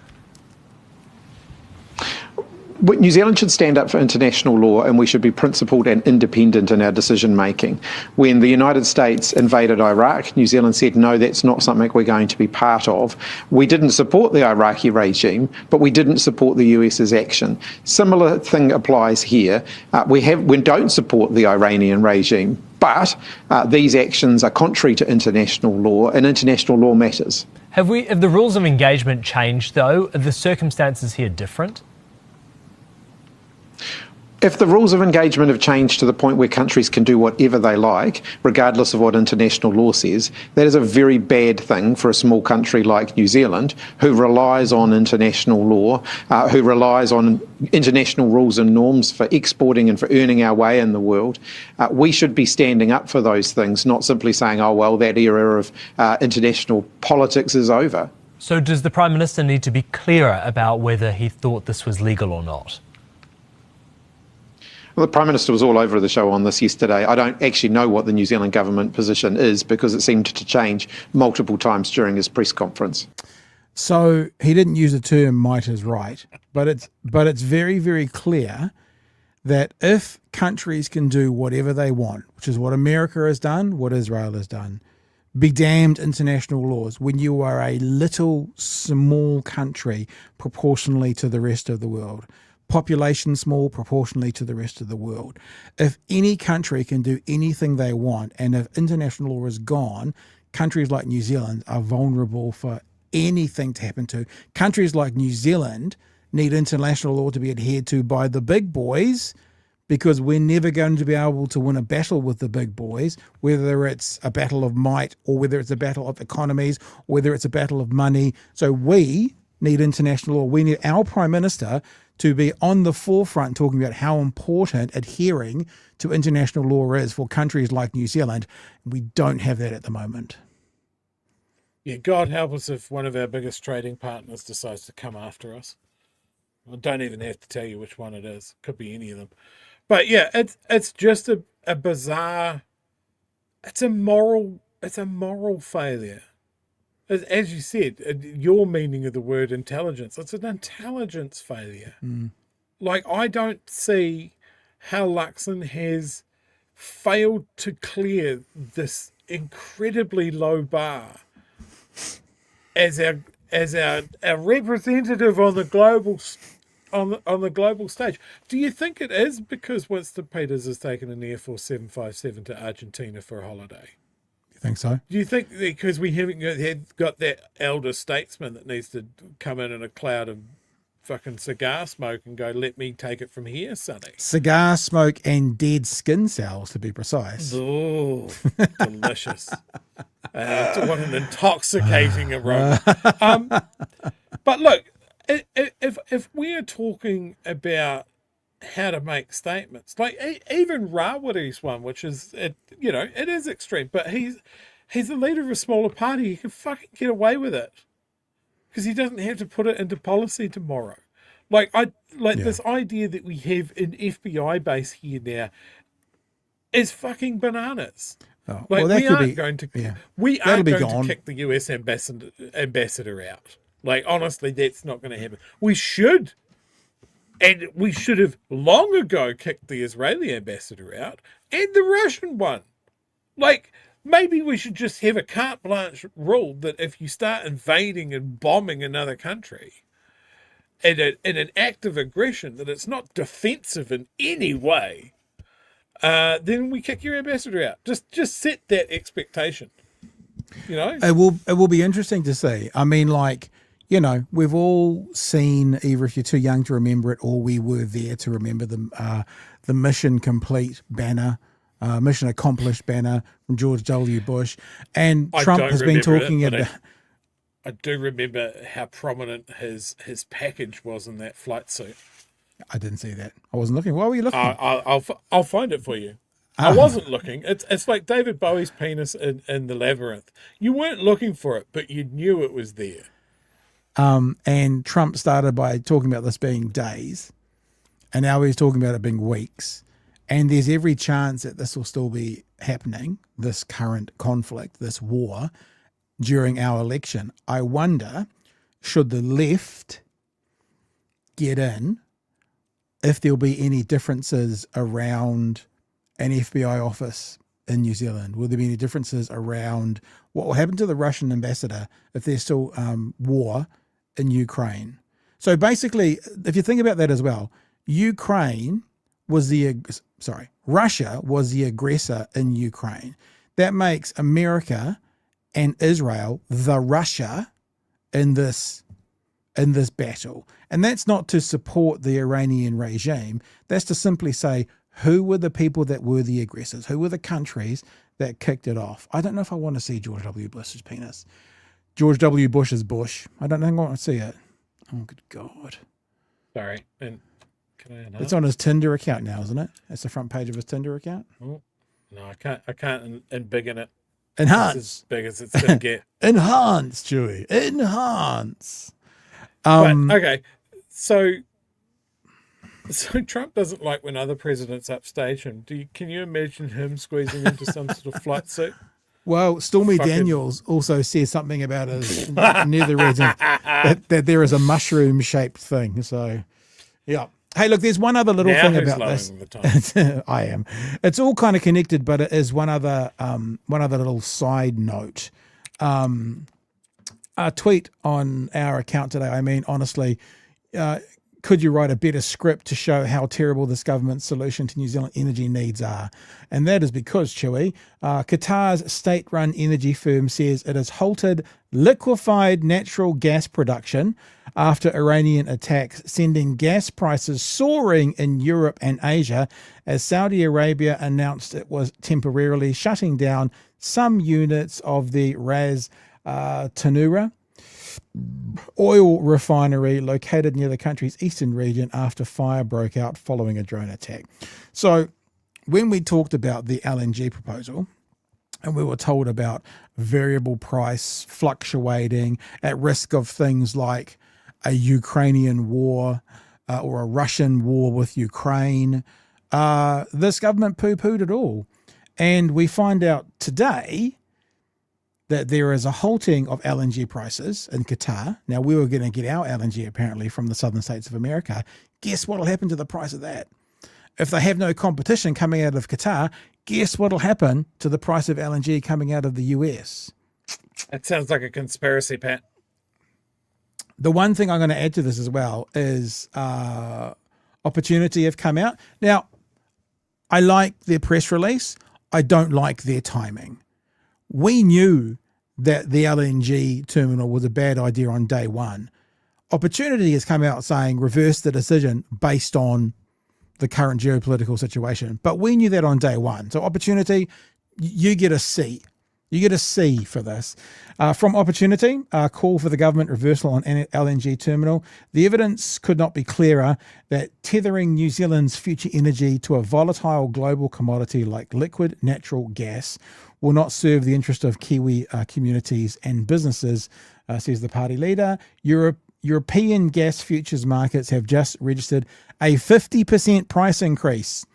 New Zealand should stand up for international law and we should be principled and independent in our decision making. When the United States invaded Iraq, New Zealand said, no, that's not something we're going to be part of. We didn't support the Iraqi regime, but we didn't support the US's action. Similar thing applies here. We don't support the Iranian regime, but these actions are contrary to international law and international law matters. Have the rules of engagement changed, though? Are the circumstances here different? If the rules of engagement have changed to the point where countries can do whatever they like, regardless of what international law says, that is a very bad thing for a small country like New Zealand, who relies on international law, who relies on international rules and norms for exporting and for earning our way in the world. We should be standing up for those things, not simply saying, oh, well, that era of international politics is over. So does the Prime Minister need to be clearer about whether he thought this was legal or not? Well, the Prime Minister was all over the show on this yesterday. I don't actually know what the New Zealand government position is because it seemed to change multiple times during his press conference. So he didn't use the term might is right, but it's very, very clear that if countries can do whatever they want, which is what America has done, what Israel has done, be damned international laws, when you are a little small country proportionally to the rest of the world, population small proportionally to the rest of the world. If any country can do anything they want, and if international law is gone, countries like New Zealand are vulnerable for anything to happen to. Countries like New Zealand need international law to be adhered to by the big boys, because we're never going to be able to win a battle with the big boys, whether it's a battle of might or whether it's a battle of economies, or whether it's a battle of money. So we need international law. We need our Prime Minister to be on the forefront talking about how important adhering to international law is for countries like New Zealand. We don't have that at the moment. Yeah, God help us if one of our biggest trading partners decides to come after us. I don't even have to tell you which one it is. Could be any of them. But yeah, it's just a bizarre, it's a moral failure. As you said, your meaning of the word intelligence, it's an intelligence failure. Like, I don't see how Luxon has failed to clear this incredibly low bar as our representative on the global on the global stage. Do you think it is because Winston Peters has taken an Air Force 757 to Argentina for a holiday? You think so? Do you think because we haven't got that elder statesman that needs to come in a cloud of fucking cigar smoke and go, let me take it from here, sonny? Cigar smoke and dead skin cells, to be precise. Oh, delicious. What an intoxicating aroma. But look, if we're talking about how to make statements, like even Rawiri's one, which is, it is extreme, but he's the leader of a smaller party. He can fucking get away with it because he doesn't have to put it into policy tomorrow. This idea that we have an FBI base here now is fucking bananas. Oh, we aren't going to kick the US ambassador out. Like, honestly, that's not going to happen. We should have long ago kicked the Israeli ambassador out and the Russian one. Like, maybe we should just have a carte blanche rule that if you start invading and bombing another country in an act of aggression, that it's not defensive in any way, then we kick your ambassador out. Just set that expectation. It will be interesting to see. I mean, we've all seen, either if you're too young to remember it or we were there to remember the Mission Complete banner, Mission Accomplished banner from George W. Bush. And Trump has been talking about... I do remember how prominent his package was in that flight suit. I didn't see that. I wasn't looking. Why were you looking? I'll find it for you. I wasn't looking. It's like David Bowie's penis in the labyrinth. You weren't looking for it, but you knew it was there. And Trump started by talking about this being days, and now he's talking about it being weeks. And there's every chance that this will still be happening, this current conflict, this war, during our election. I wonder, should the left get in, if there'll be any differences around an FBI office in New Zealand? Will there be any differences around what will happen to the Russian ambassador if there's still war in Ukraine? So basically, if you think about that as well, Russia was the aggressor in Ukraine. That makes America and Israel the Russia in this battle. And that's not to support the Iranian regime. That's to simply say, who were the people that were the aggressors? Who were the countries that kicked it off? I don't know if I want to see George W. Bush's penis. George W. Bush's bush. I don't think I want to see it. Oh, good God. Sorry. And can I enhance? It's on his Tinder account now, isn't it? That's the front page of his Tinder account. Oh, no, I can't embiggen it. Enhance. It's as big as it's going to get. Enhance, Chewy. Enhance. Okay. So Trump doesn't like when other presidents upstage him. Can you imagine him squeezing into some sort of flight suit? Well, Stormy Daniels also says something about his nether region that there is a mushroom-shaped thing. So, yeah. Hey, look, there's one other little thing about this. I am. It's all kind of connected, but it is one other little side note. A tweet on our account today. I mean, honestly, could you write a better script to show how terrible this government's solution to New Zealand energy needs are? And that is because, Chewy, Qatar's state-run energy firm says it has halted liquefied natural gas production after Iranian attacks, sending gas prices soaring in Europe and Asia as Saudi Arabia announced it was temporarily shutting down some units of the Ras Tanura oil refinery located near the country's eastern region after fire broke out following a drone attack. So when we talked about the LNG proposal, and we were told about variable price fluctuating at risk of things like a Ukrainian war or a Russian war with Ukraine, this government poo-pooed it all. And we find out today that there is a halting of LNG prices in Qatar. Now, we were going to get our LNG apparently from the southern states of America. Guess what will happen to the price of that? If they have no competition coming out of Qatar, guess what will happen to the price of LNG coming out of the US? That sounds like a conspiracy, Pat. The one thing I'm going to add to this as well is Opportunity have come out. Now, I like their press release. I don't like their timing. We knew that the LNG terminal was a bad idea on day one. Opportunity has come out saying reverse the decision based on the current geopolitical situation. But we knew that on day one. So Opportunity, you get a C. You get a C for this. From Opportunity, a call for the government reversal on LNG terminal. The evidence could not be clearer that tethering New Zealand's future energy to a volatile global commodity like liquid natural gas will not serve the interest of Kiwi communities and businesses, says the party leader. European gas futures markets have just registered a 50% price increase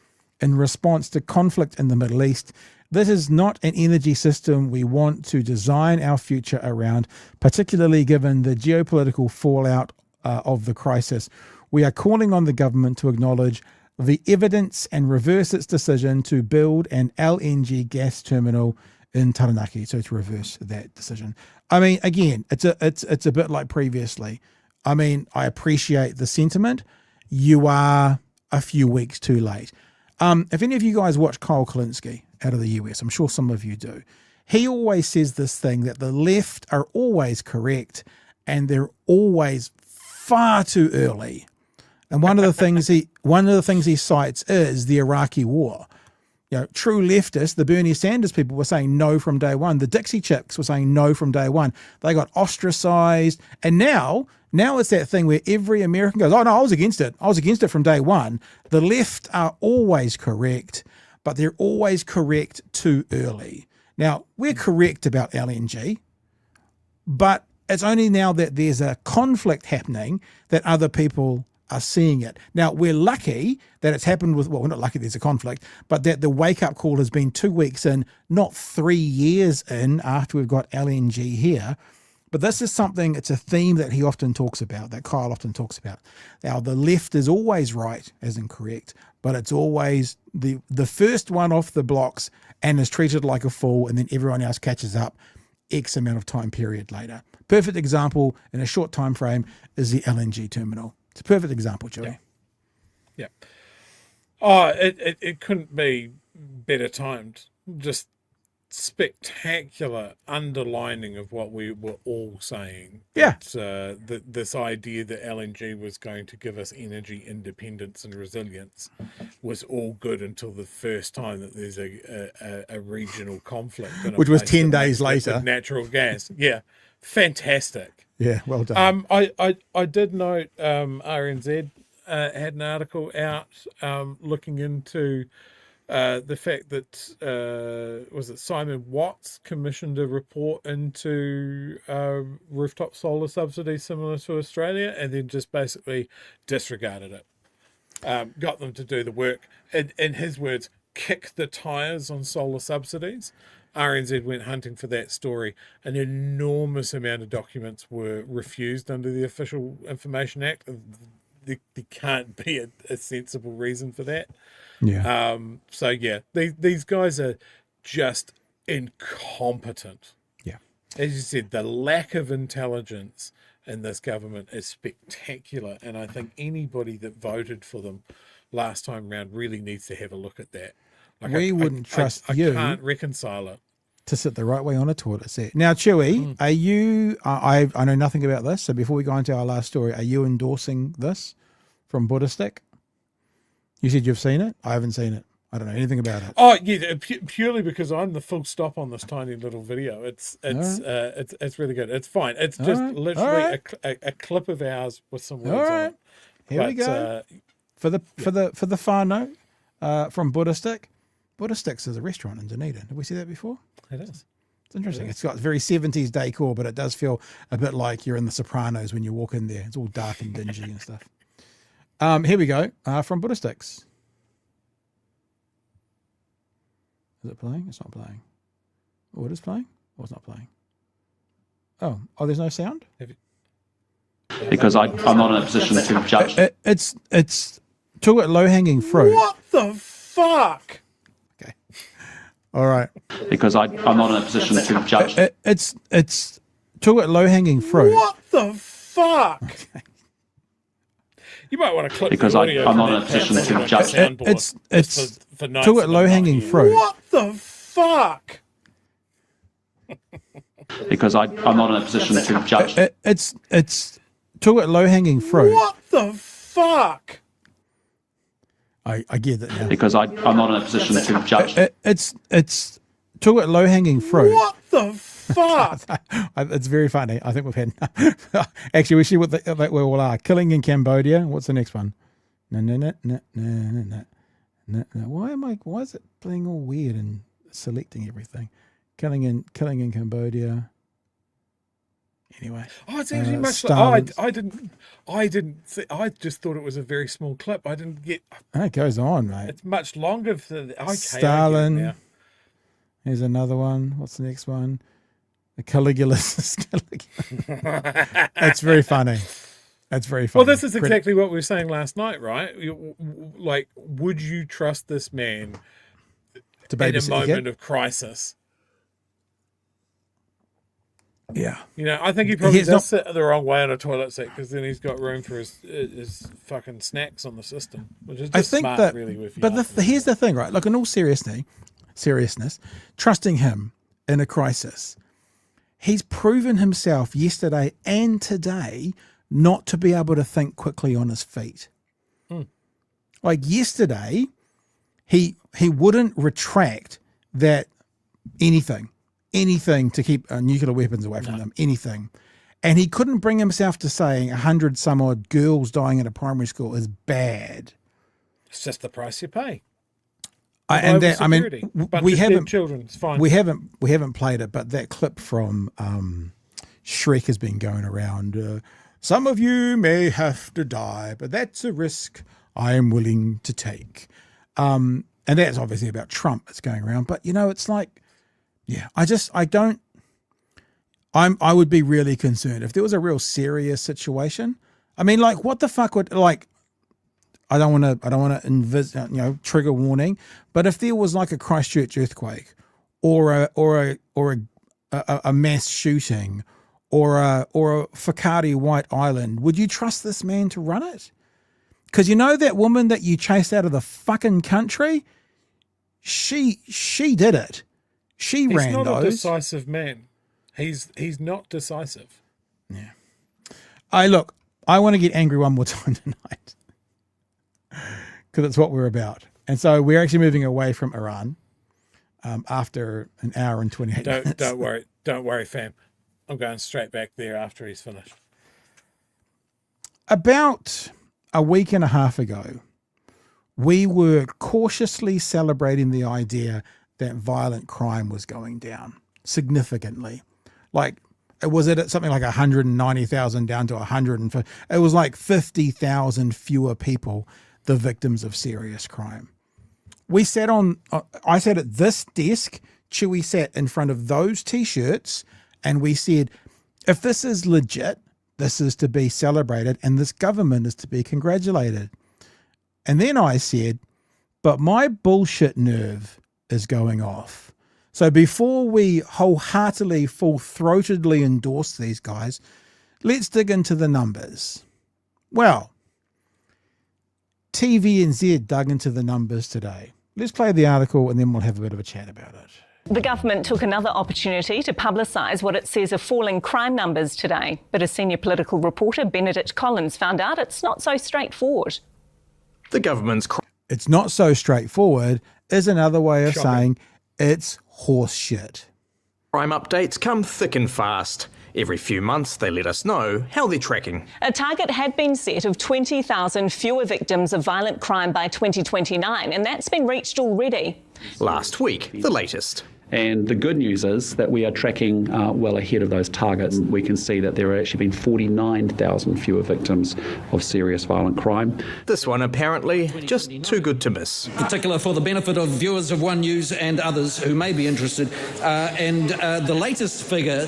in response to conflict in the Middle East. This is not an energy system we want to design our future around, particularly given the geopolitical fallout of the crisis. We are calling on the government to acknowledge the evidence and reverse its decision to build an LNG gas terminal in Taranaki. So to reverse that decision. I mean, again, it's a bit like previously. I mean, I appreciate the sentiment. You are a few weeks too late. If any of you guys watch Kyle Kalinske out of the US, I'm sure some of you do. He always says this thing that the left are always correct and they're always far too early. And one of the things he cites is the Iraqi war. You know, true leftists, the Bernie Sanders people were saying no from day one. The Dixie Chicks were saying no from day one. They got ostracized. And now it's that thing where every American goes, oh no, I was against it. I was against it from day one. The left are always correct, but they're always correct too early. Now, we're correct about LNG, but it's only now that there's a conflict happening that other people are seeing it. Now, we're lucky that it's happened with, well, we're not lucky there's a conflict, but that the wake-up call has been 2 weeks in, not 3 years in after we've got LNG here. But this is something, it's a theme that he often talks about, that Kyle often talks about. Now, the left is always right, as in correct, but it's always the first one off the blocks and is treated like a fool, and then everyone else catches up X amount of time period later. Perfect example in a short time frame is the LNG terminal. It's a perfect example, Joey. Yeah. Oh, it couldn't be better timed. Just spectacular underlining of what we were all saying. Yeah. This idea that LNG was going to give us energy independence and resilience was all good until the first time that there's a regional conflict. Which was 10 days later. With natural gas. Yeah. Fantastic. Yeah, well done. I did note RNZ had an article out looking into the fact that was it Simon Watts commissioned a report into rooftop solar subsidies similar to Australia, and then just basically disregarded it. Got them to do the work. In his words, kick the tires on solar subsidies. RNZ went hunting for that story. An enormous amount of documents were refused under the Official Information Act. There can't be a sensible reason for that. Yeah. So yeah, these guys are just incompetent. Yeah. As you said, the lack of intelligence in this government is spectacular, and I think anybody that voted for them last time round really needs to have a look at that. Like We wouldn't trust I you can't reconcile it. to sit the right way on a toilet seat. Now, Chewy, are you? I know nothing about this, so before we go into our last story, are you endorsing this from Buddhistic? You said you've seen it. I haven't seen it. I don't know anything about it. Oh yeah, purely because I'm the full stop on this tiny little video. It's really good. It's fine. It's just literally a clip of ours with some words on it. Here we go. For the whānau from Buddhistic. Buddhistic's is a restaurant in Dunedin. Have we seen that before? It is. It's interesting. It's got very 70s decor, but it does feel a bit like you're in The Sopranos when you walk in there. It's all dark and dingy and stuff. Here we go. From Buddhistics. Is it playing? It's not playing. Oh, it is playing? Oh, it's not playing. Oh, there's no sound? Because I'm not in a position to judge. It's talk about low-hanging fruit. What the fuck? Okay. All right. Because I'm not in a position to judge. It's talk about low-hanging fruit. What the fuck? Okay. You might want to clip because the I'm audio not in a position to judge. It's talk about low-hanging fruit. What the fuck? Because I'm not in a position to judge. It's talk about low-hanging fruit. What the fuck? I get that now. Because I'm not in a position to judge. It's talk about low-hanging fruit. What the fuck? It's very funny. I think we've had actually we see what we all are. Killing in Cambodia. What's the next one? No. Why is it playing all weird and selecting everything? Killing in Cambodia. Anyway. Oh, it's actually much like I just thought it was a very small clip. I didn't get it goes on, mate. It's much longer for Stalin. I get it now. Here's another one. What's the next one? The Caligula's. It's very funny. That's very funny. Well, this is exactly what we were saying last night, right? Like, would you trust this man in a moment of crisis? Yeah. You know, I think he probably does sit the wrong way on a toilet seat because then he's got room for his fucking snacks on the system, which is just smart, really. Here's the thing, right? Like, in all seriousness, trusting him in a crisis, he's proven himself yesterday and today not to be able to think quickly on his feet. Like yesterday, he wouldn't retract that anything to keep nuclear weapons away from them, anything. And he couldn't bring himself to saying 100 some odd girls dying at a primary school is bad. It's just the price you pay. We haven't children. It's fine. We haven't played it, but that clip from Shrek has been going around. Some of you may have to die, but that's a risk I am willing to take. And that's obviously about Trump that's going around. But it's like, yeah, I would be really concerned if there was a real serious situation. I mean, like, what the fuck would I don't want to trigger warning, but if there was like a Christchurch earthquake or a mass shooting or a Whakaari White Island, would you trust this man to run it? Because that woman that you chased out of the fucking country, she did it. She ran those. He's not a decisive man. He's not decisive. Yeah. I want to get angry one more time tonight. Because it's what we're about. And so we're actually moving away from Iran after an hour and 28 minutes. Don't worry, fam. I'm going straight back there after he's finished. About a week and a half ago, we were cautiously celebrating the idea that violent crime was going down significantly. Like, it was at something like 190,000 down to 150. It was like 50,000 fewer people, the victims of serious crime. I sat at this desk, Chewy sat in front of those T-shirts, and we said, if this is legit, this is to be celebrated, and this government is to be congratulated. And then I said, but my bullshit nerve is going off. So before we wholeheartedly, full-throatedly endorse these guys, let's dig into the numbers. Well, TVNZ dug into the numbers today. Let's play the article and then we'll have a bit of a chat about it. The government took another opportunity to publicise what it says are falling crime numbers today. But a senior political reporter, Benedict Collins, found out it's not so straightforward. The government's... It's not so straightforward is another way of saying it's horse shit. Crime updates come thick and fast. Every few months they let us know how they're tracking. A target had been set of 20,000 fewer victims of violent crime by 2029, and that's been reached already. Last week, the latest. And the good news is that we are tracking well ahead of those targets. We can see that there have actually been 49,000 fewer victims of serious violent crime. This one apparently just too good to miss. Particular for the benefit of viewers of One News and others who may be interested. The latest figure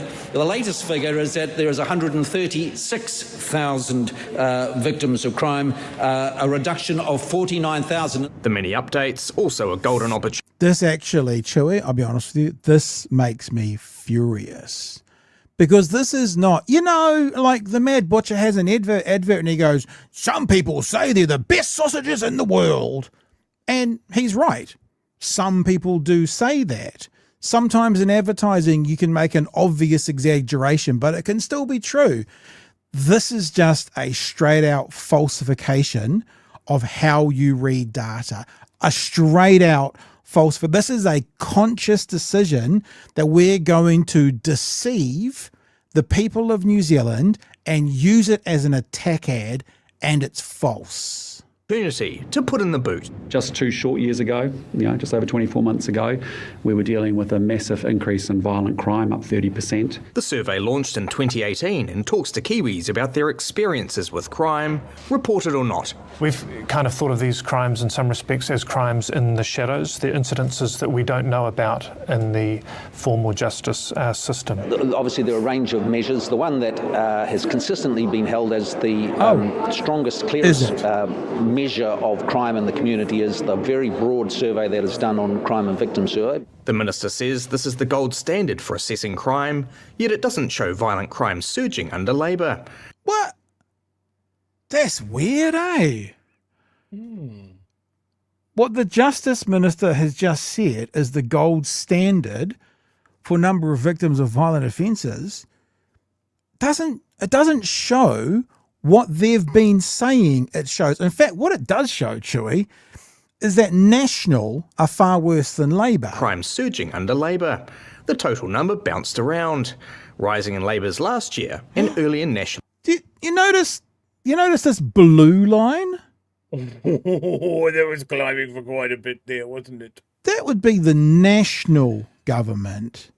is that there is 136,000 victims of crime, a reduction of 49,000. The many updates, also a golden opportunity. This actually, Chewy, I'll be honest with you, this makes me furious. Because this is not, like the Mad Butcher has an advert and he goes, some people say they're the best sausages in the world. And he's right. Some people do say that. Sometimes in advertising you can make an obvious exaggeration, but it can still be true. This is just a straight out falsification of how you read data. A straight out false. This is a conscious decision that we're going to deceive the people of New Zealand and use it as an attack ad, and it's false. Opportunity to put in the boot. Just 2 short years ago, just over 24 months ago, we were dealing with a massive increase in violent crime, up 30%. The survey launched in 2018 and talks to Kiwis about their experiences with crime, reported or not. We've kind of thought of these crimes in some respects as crimes in the shadows. They're incidences that we don't know about in the formal justice system. Obviously, there are a range of measures. The one that has consistently been held as the strongest, clearest measure of crime in the community is the very broad survey that is done on crime and victim survey. The minister says this is the gold standard for assessing crime, yet it doesn't show violent crime surging under Labour. What? That's weird, eh? What the Justice Minister has just said is the gold standard for number of victims of violent offences. It doesn't show what they've been saying it shows. In fact, what it does show, Chewy, is that National are far worse than Labour. Crime surging under Labour. The total number bounced around, rising in Labour's last year and early in National. You notice this blue line? Oh, that was climbing for quite a bit there, wasn't it? That would be the national government.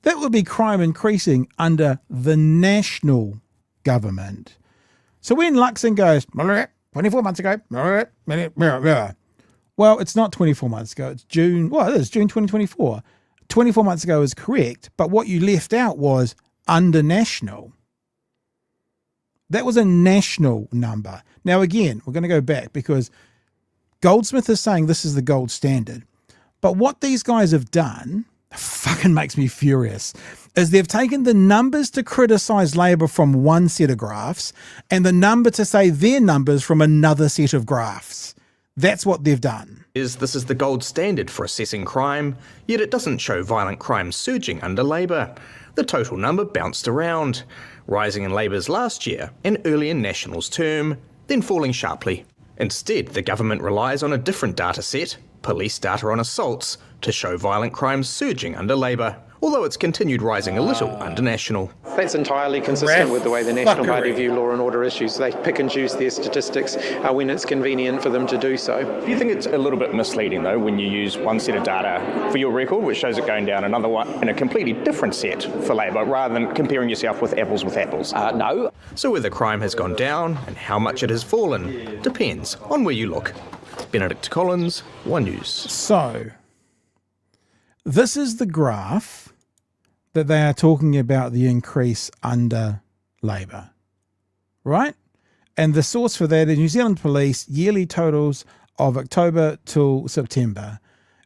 That would be crime increasing under the national government. So when Luxon goes, 24 months ago, well, it's not 24 months ago, it's June, well, it is June 2024. 24 months ago is correct, but what you left out was under national. That was a national number. Now, again, we're going to go back because Goldsmith is saying this is the gold standard. But what these guys have done, fucking makes me furious, is they've taken the numbers to criticise Labour from one set of graphs and the number to say their numbers from another set of graphs. That's what they've done. This is the gold standard for assessing crime, yet it doesn't show violent crime surging under Labour. The total number bounced around, rising in Labour's last year and early in National's term, then falling sharply. Instead, the government relies on a different data set, police data on assaults, to show violent crime surging under Labour, although it's continued rising a little under National. That's entirely consistent with the way the National Party view law and order issues. They pick and choose their statistics when it's convenient for them to do so. Do you think it's a little bit misleading, though, when you use one set of data for your record, which shows it going down, another one in a completely different set for Labour, rather than comparing yourself with apples? No. So whether crime has gone down and how much it has fallen depends on where you look. Benedict Collins, One News. So, this is the graph that they are talking about the increase under Labour, right? And the source for that is New Zealand Police yearly totals of October till September.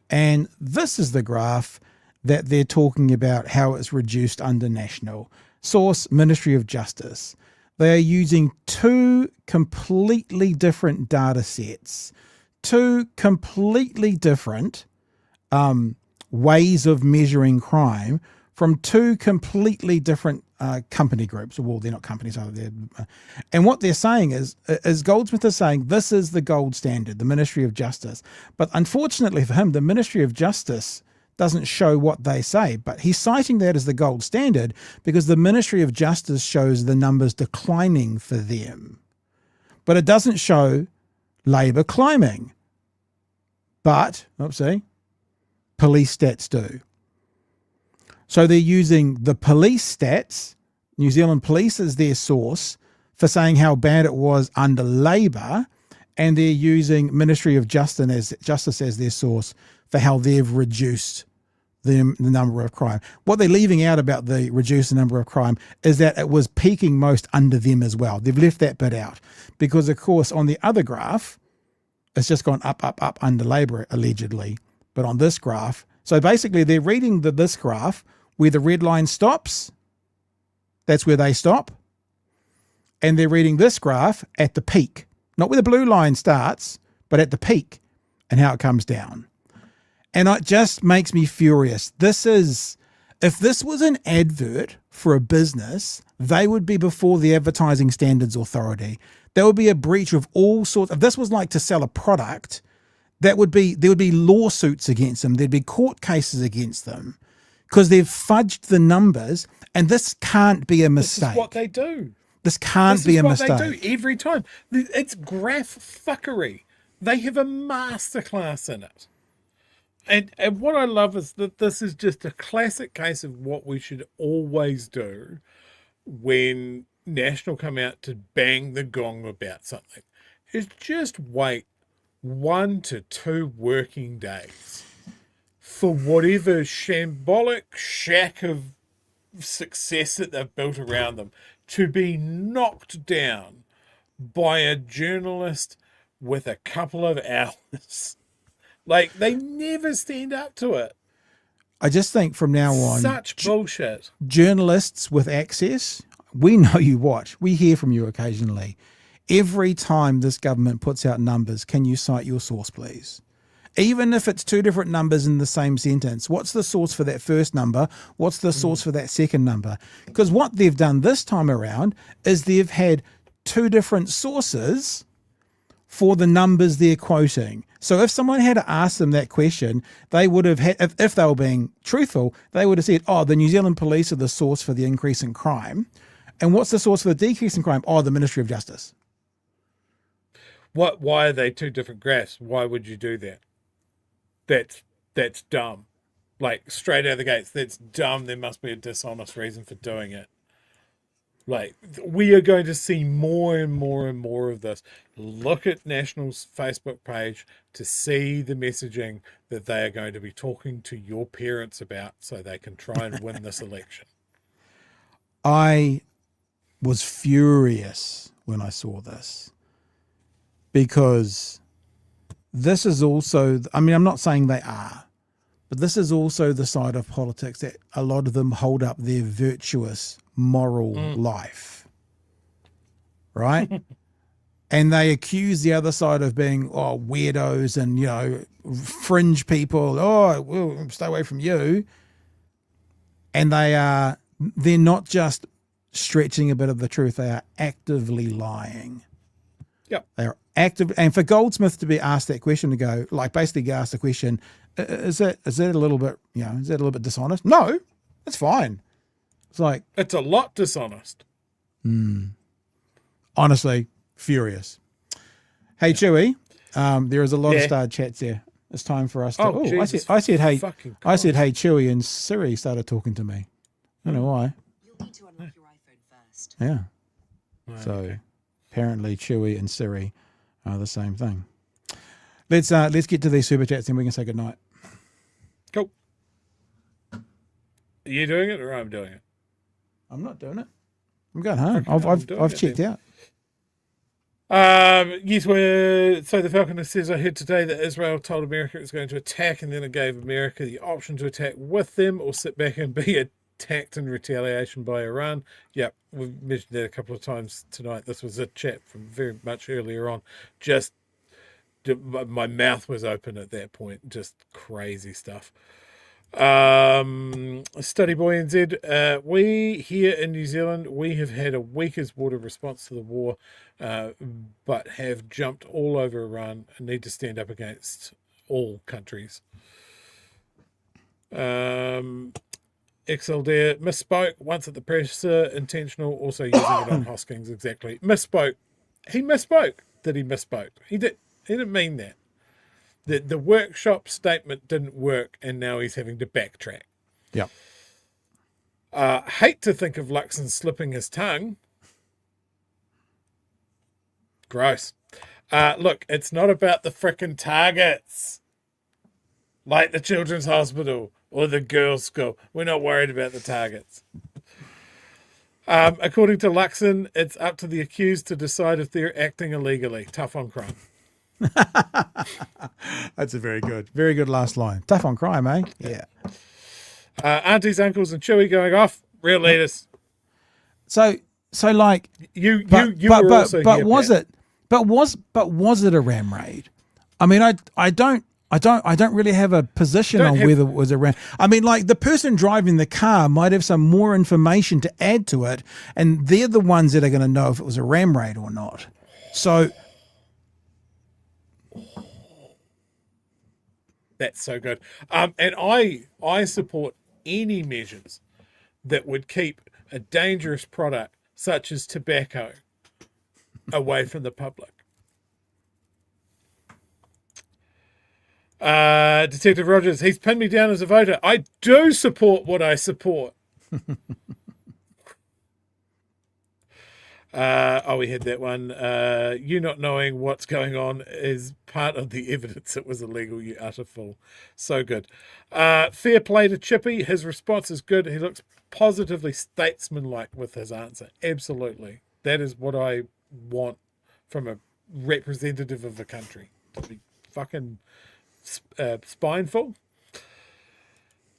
And this is the graph that they're talking about how it's reduced under National. Source, Ministry of Justice. They are using two completely different data sets, two completely different ways of measuring crime from two completely different company groups. Well, they're not companies, are they? And what they're saying is Goldsmith is saying this is the gold standard, the Ministry of Justice. But unfortunately for him, the Ministry of Justice doesn't show what they say, but he's citing that as the gold standard because the Ministry of Justice shows the numbers declining for them. But it doesn't show Labor climbing. But, police stats do. So they're using the police stats, New Zealand Police as their source for saying how bad it was under Labor, and they're using Ministry of Justice as their source for how they've reduced the number of crime. What they're leaving out about the reduced number of crime is that it was peaking most under them as well. They've left that bit out because, of course, on the other graph, it's just gone up, up, up under Labor, allegedly. But on this graph, so basically they're reading this graph where the red line stops, that's where they stop. And they're reading this graph at the peak, not where the blue line starts, but at the peak and how it comes down. And it just makes me furious. If this was an advert for a business, they would be before the Advertising Standards Authority. There would be a breach of all sorts. If this was like to sell a product, there would be lawsuits against them. There'd be court cases against them because they've fudged the numbers, and this can't be a mistake. This is what they do. This can't be a mistake. This is what they do every time. It's graph fuckery. They have a masterclass in it. And what I love is that this is just a classic case of what we should always do when National come out to bang the gong about something, is just wait 1 to 2 working days for whatever shambolic shack of success that they've built around them to be knocked down by a journalist with a couple of hours. Like, they never stand up to it. I just think from now on, such bullshit. Journalists with access, we know you watch. We hear from you occasionally. Every time this government puts out numbers, can you cite your source, please? Even if it's 2 different numbers in the same sentence, what's the source for that first number? What's the source for that second number? Because what they've done this time around is they've had 2 different sources for the numbers they're quoting. So if someone had asked them that question, they would have had, if they were being truthful, they would have said, oh, the New Zealand Police are the source for the increase in crime. And what's the source for the decrease in crime? Oh, the Ministry of Justice. Why are they 2 different graphs? Why would you do that? That's dumb. Like, straight out of the gates, that's dumb. There must be a dishonest reason for doing it. Like, we are going to see more and more and more of this. Look at National's Facebook page to see the messaging that they are going to be talking to your parents about so they can try and win this election. I was furious when I saw this because this is also, I mean, I'm not saying they are, but this is also the side of politics that a lot of them hold up their virtuous moral life, right? And they accuse the other side of being weirdos and, fringe people. Oh, we'll stay away from you. And they're not just stretching a bit of the truth. They are actively lying. Yep. They are active. And for Goldsmith to be asked that question, to go, like, basically ask the question, is that a little bit, is that a little bit dishonest? No, it's fine. It's like, it's a lot dishonest. Honestly, furious. Hey, Chewy, there is a lot of starred chats there. It's time for us to. I said, hey, Chewy, and Siri started talking to me. I don't know why. You'll need to unlock your iPhone first. Yeah. Right, So apparently, Chewy and Siri are the same thing. Let's get to these super chats, and we can say goodnight. Cool. Are you doing it, or I'm doing it? I'm not doing it. I'm going home. Okay, I've checked out. Yes, so the Falconer says, I heard today that Israel told America it was going to attack, and then it gave America the option to attack with them or sit back and be a attacked in retaliation by Iran. Yep, we've mentioned that a couple of times tonight. This was a chat from very much earlier on. Just my mouth was open at that point. Just crazy stuff. Study Boy NZ, we here in New Zealand, we have had a weak as water response to the war, but have jumped all over Iran and need to stand up against all countries. XL there, misspoke once at the presser, intentional, also using it on Hoskins, exactly. Misspoke. He misspoke. Did he misspoke? He didn't mean that. The workshop statement didn't work, and now he's having to backtrack. Yep. Hate to think of Luxon slipping his tongue. Gross. Look, it's not about the frickin' targets. Like the Children's Hospital or the girls' school. We're not worried about the targets. According to Luxon, it's up to the accused to decide if they're acting illegally. Tough on crime. That's a very good last line. Tough on crime, eh? Yeah. Aunties, uncles, and Chewy going off. Real leaders. So like you but were also but here, was Pat. it? But was it a ram raid? I mean, I don't really have a position on whether it was a ram. I mean, like the person driving the car might have some more information to add to it, and they're the ones that are going to know if it was a ram raid or not. So. That's so good. And I support any measures that would keep a dangerous product such as tobacco away from the public. Detective Rogers, he's pinned me down as a voter. I do support what I support. We had that one. You not knowing what's going on is part of the evidence it was illegal, you utter fool. So good. Fair play to Chippy. His response is good. He looks positively statesmanlike with his answer. Absolutely. That is what I want from a representative of a country. To be fucking spineful.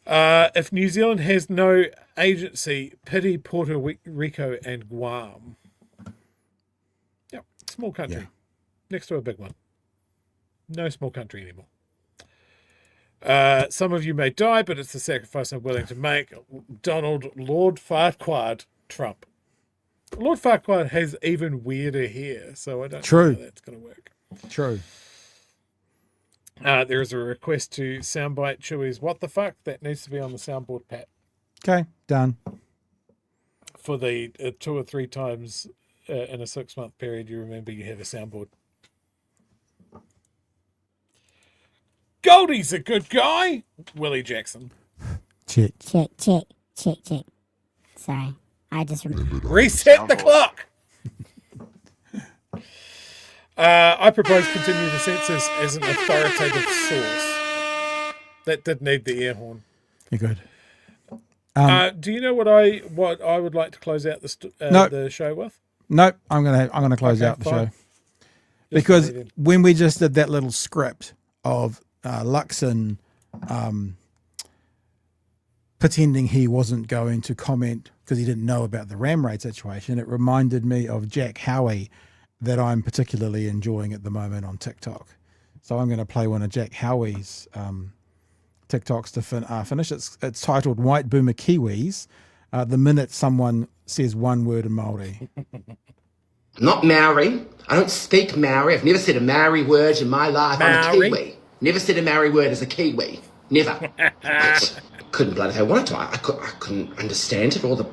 If New Zealand has no agency, pity Puerto Rico and Guam. Small country, next to a big one. No small country anymore. Some of you may die, but it's the sacrifice I'm willing to make. Donald Lord Farquaad Trump. Lord Farquaad has even weirder hair, so I don't know how that's going to work. True. There is a request to soundbite Chewy's "What the fuck?" that needs to be on the soundboard, Pat. Okay, done. For the 2 or 3 times in a 6-month period, you remember you have a soundboard. Goldie's a good guy. Willie Jackson. Check. Sorry, I just reset the clock. I propose continue the census as an authoritative source. That did need the air horn. You're good. Do you know what I would like to close out the show with? Nope, I'm gonna close out the show because when we just did that little script of Luxon pretending he wasn't going to comment because he didn't know about the ram raid situation, it reminded me of Jack Howie that I'm particularly enjoying at the moment on TikTok. So I'm going to play one of Jack Howie's TikToks to finish. It's titled "White Boomer Kiwis." The minute someone says one word in Māori. Not Maori. I don't speak Maori. I've never said a Maori word in my life. I'm a Kiwi. Never said a Maori word as a Kiwi. Never. Couldn't bloody if I wanted to. I couldn't understand it. All the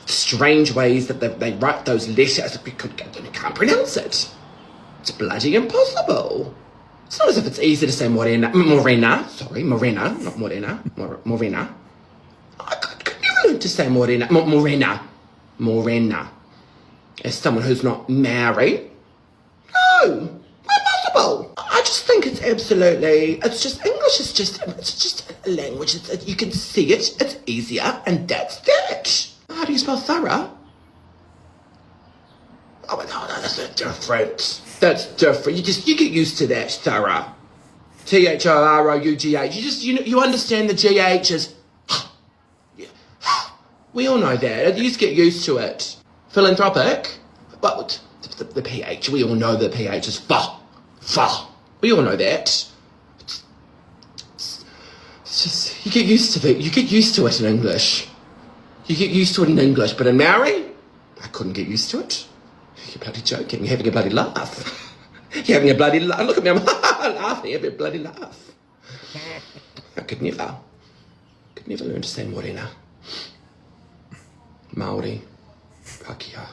strange ways that they write those letters. I can't pronounce it. It's bloody impossible. It's not as if it's easy to say Morena. Sorry, Morena, not Morena. Morena. I could never learn to say Morena. Morena. As someone who's not married. No, impossible. I just think it's absolutely. It's just English. It's just a language. You can see it. It's easier, and that's that. How do you spell thorough? Oh no, that's different. That's different. You get used to that. Thorough. THOROUGH. You understand the GH is. We all know that. You just get used to it. Philanthropic? Well, the pH. We all know the pH is fa. We all know that. It's just, you get used to it. You get used to it in English. You get used to it in English, but in Maori, I couldn't get used to it. You're bloody joking. You're having a bloody laugh. You're having a bloody laugh. Look at me, I'm laughing. Having a bloody laugh. I could never learn to say morena. Maori, Pakia,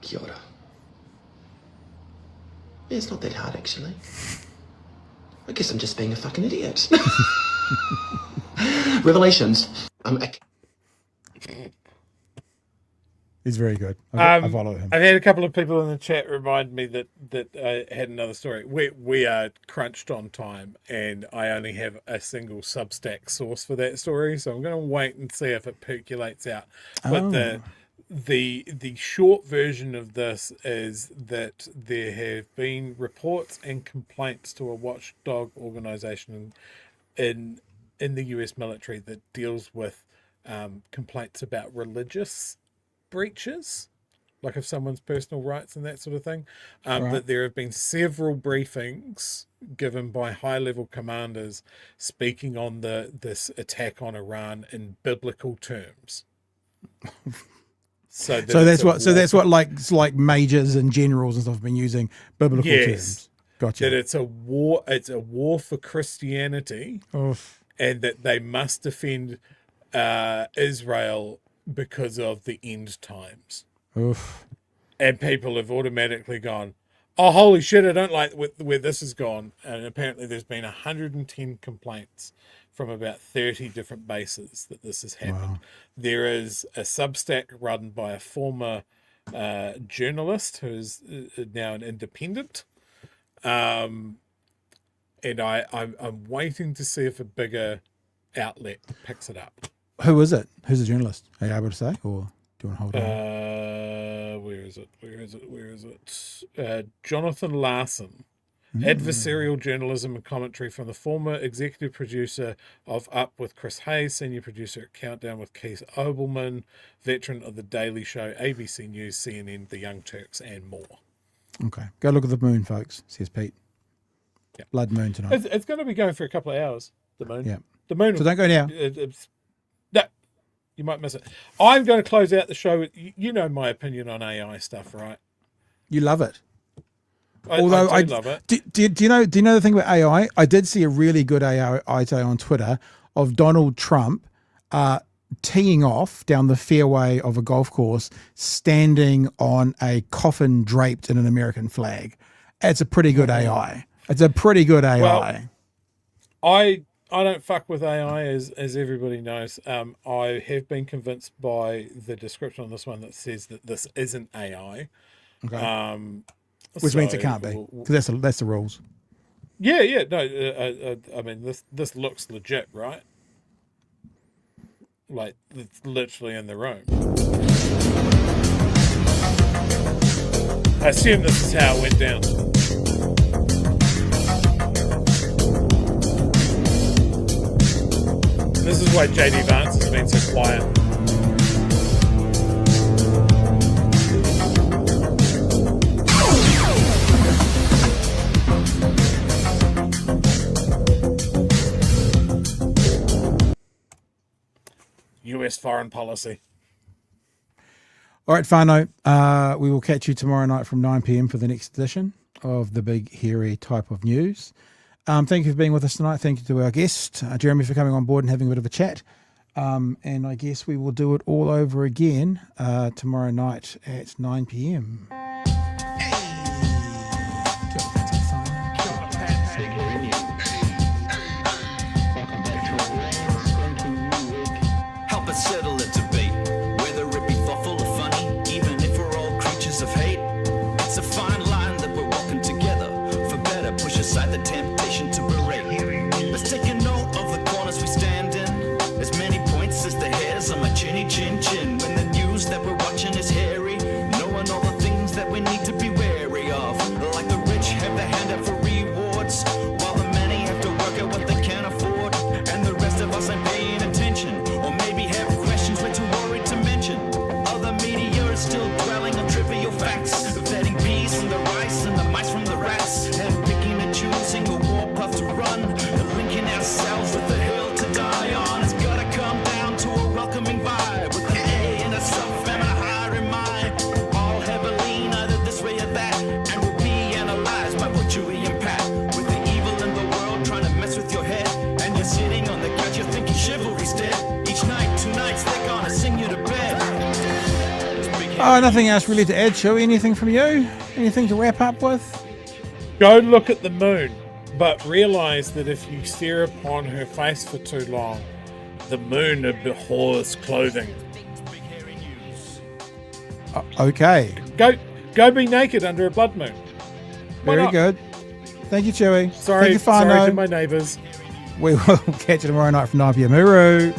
Kia ora. Yeah, it's not that hard, actually. I guess I'm just being a fucking idiot. Revelations. He's very good. I follow him. I've had a couple of people in the chat remind me that I had another story. We are crunched on time, and I only have a single Substack source for that story, so I'm going to wait and see if it percolates out. But the short version of this is that there have been reports and complaints to a watchdog organization in the US military that deals with complaints about religious breaches, like of someone's personal rights and that sort of thing. That there have been several briefings given by high-level commanders speaking on this attack on Iran in biblical terms. So that's what like majors and generals and stuff have been using biblical terms. Gotcha. That it's a war for Christianity. Oof. And that they must defend Israel because of the end times. Oof. And people have automatically gone, oh, holy shit, I don't like where this has gone. And apparently there's been 110 complaints from about 30 different bases that this has happened. Wow. There is a Substack run by a former journalist who is now an independent. And I'm waiting to see if a bigger outlet picks it up. Who is it? Who's the journalist? Are you able to say, or do you want to hold on? Where is it? Jonathan Larson, adversarial journalism and commentary from the former executive producer of Up with Chris Hayes, senior producer at Countdown with Keith Obelman, veteran of The Daily Show, ABC News, CNN, The Young Turks, and more. Okay, go look at the moon, folks, says Pete. Yeah. Blood moon tonight. It's going to be going for a couple of hours, the moon. Yeah. The moon. So don't go now. No, you might miss it. I'm going to close out the show with, you know my opinion on AI stuff, right? You love it. Although I do love it. Do you know the thing about AI? I did see a really good AI today on Twitter of Donald Trump teeing off down the fairway of a golf course, standing on a coffin draped in an American flag. It's a pretty good AI. It's a pretty good AI. Well, I don't fuck with AI, as everybody knows. I have been convinced by the description on this one that says that this isn't AI. Okay. Which means it can't be, because that's the rules. Yeah. No, I mean, this looks legit, right? Like, it's literally in the room. I assume this is how it went down. This is why JD Vance has been so quiet. US foreign policy. All right, whānau, we will catch you tomorrow night from 9 p.m. for the next edition of the Big Hairy Type of News. Thank you for being with us tonight. Thank you to our guest, Jeremy, for coming on board and having a bit of a chat. And I guess we will do it all over again tomorrow night at 9 p.m. Help us settle a debate, whether it be thoughtful or funny, even if we're all creatures of hate. It's a fine line that we're walking together. For better, push aside the temptation to berate. Let's take a note of the corners we stand in. As many points as the hairs on my chinny chin chin. When the news that we're watching is hairy, knowing all the things that we need to be wary of. Like the rich have the hand out for rewards, while the many have to work at what they can't afford. And the rest of us ain't paying attention, or maybe have questions way too mice and the mice from the rats. And picking and choosing a warpath to run. And linking ourselves with the hill to die on. It's gotta come down to a welcoming vibe. With an A and a sub and a higher in mind. All heavily, either this way or that. And we'll be analyzed by what you impact. With the evil in the world trying to mess with your head. And you're sitting on the couch, you're thinking chivalry's dead. Each night, 2 nights, they're gonna sing you to bed. Oh, nothing else really to add, Chewy. Anything from you? Anything to wrap up with? Go look at the moon, but realise that if you stare upon her face for too long, the moon abhors clothing. Okay. Go be naked under a blood moon. Why Very not? good. Thank you, Chewy. Sorry Thank you, Whānau. to my neighbours. We will catch you tomorrow night from 9 p.m. Hooroo.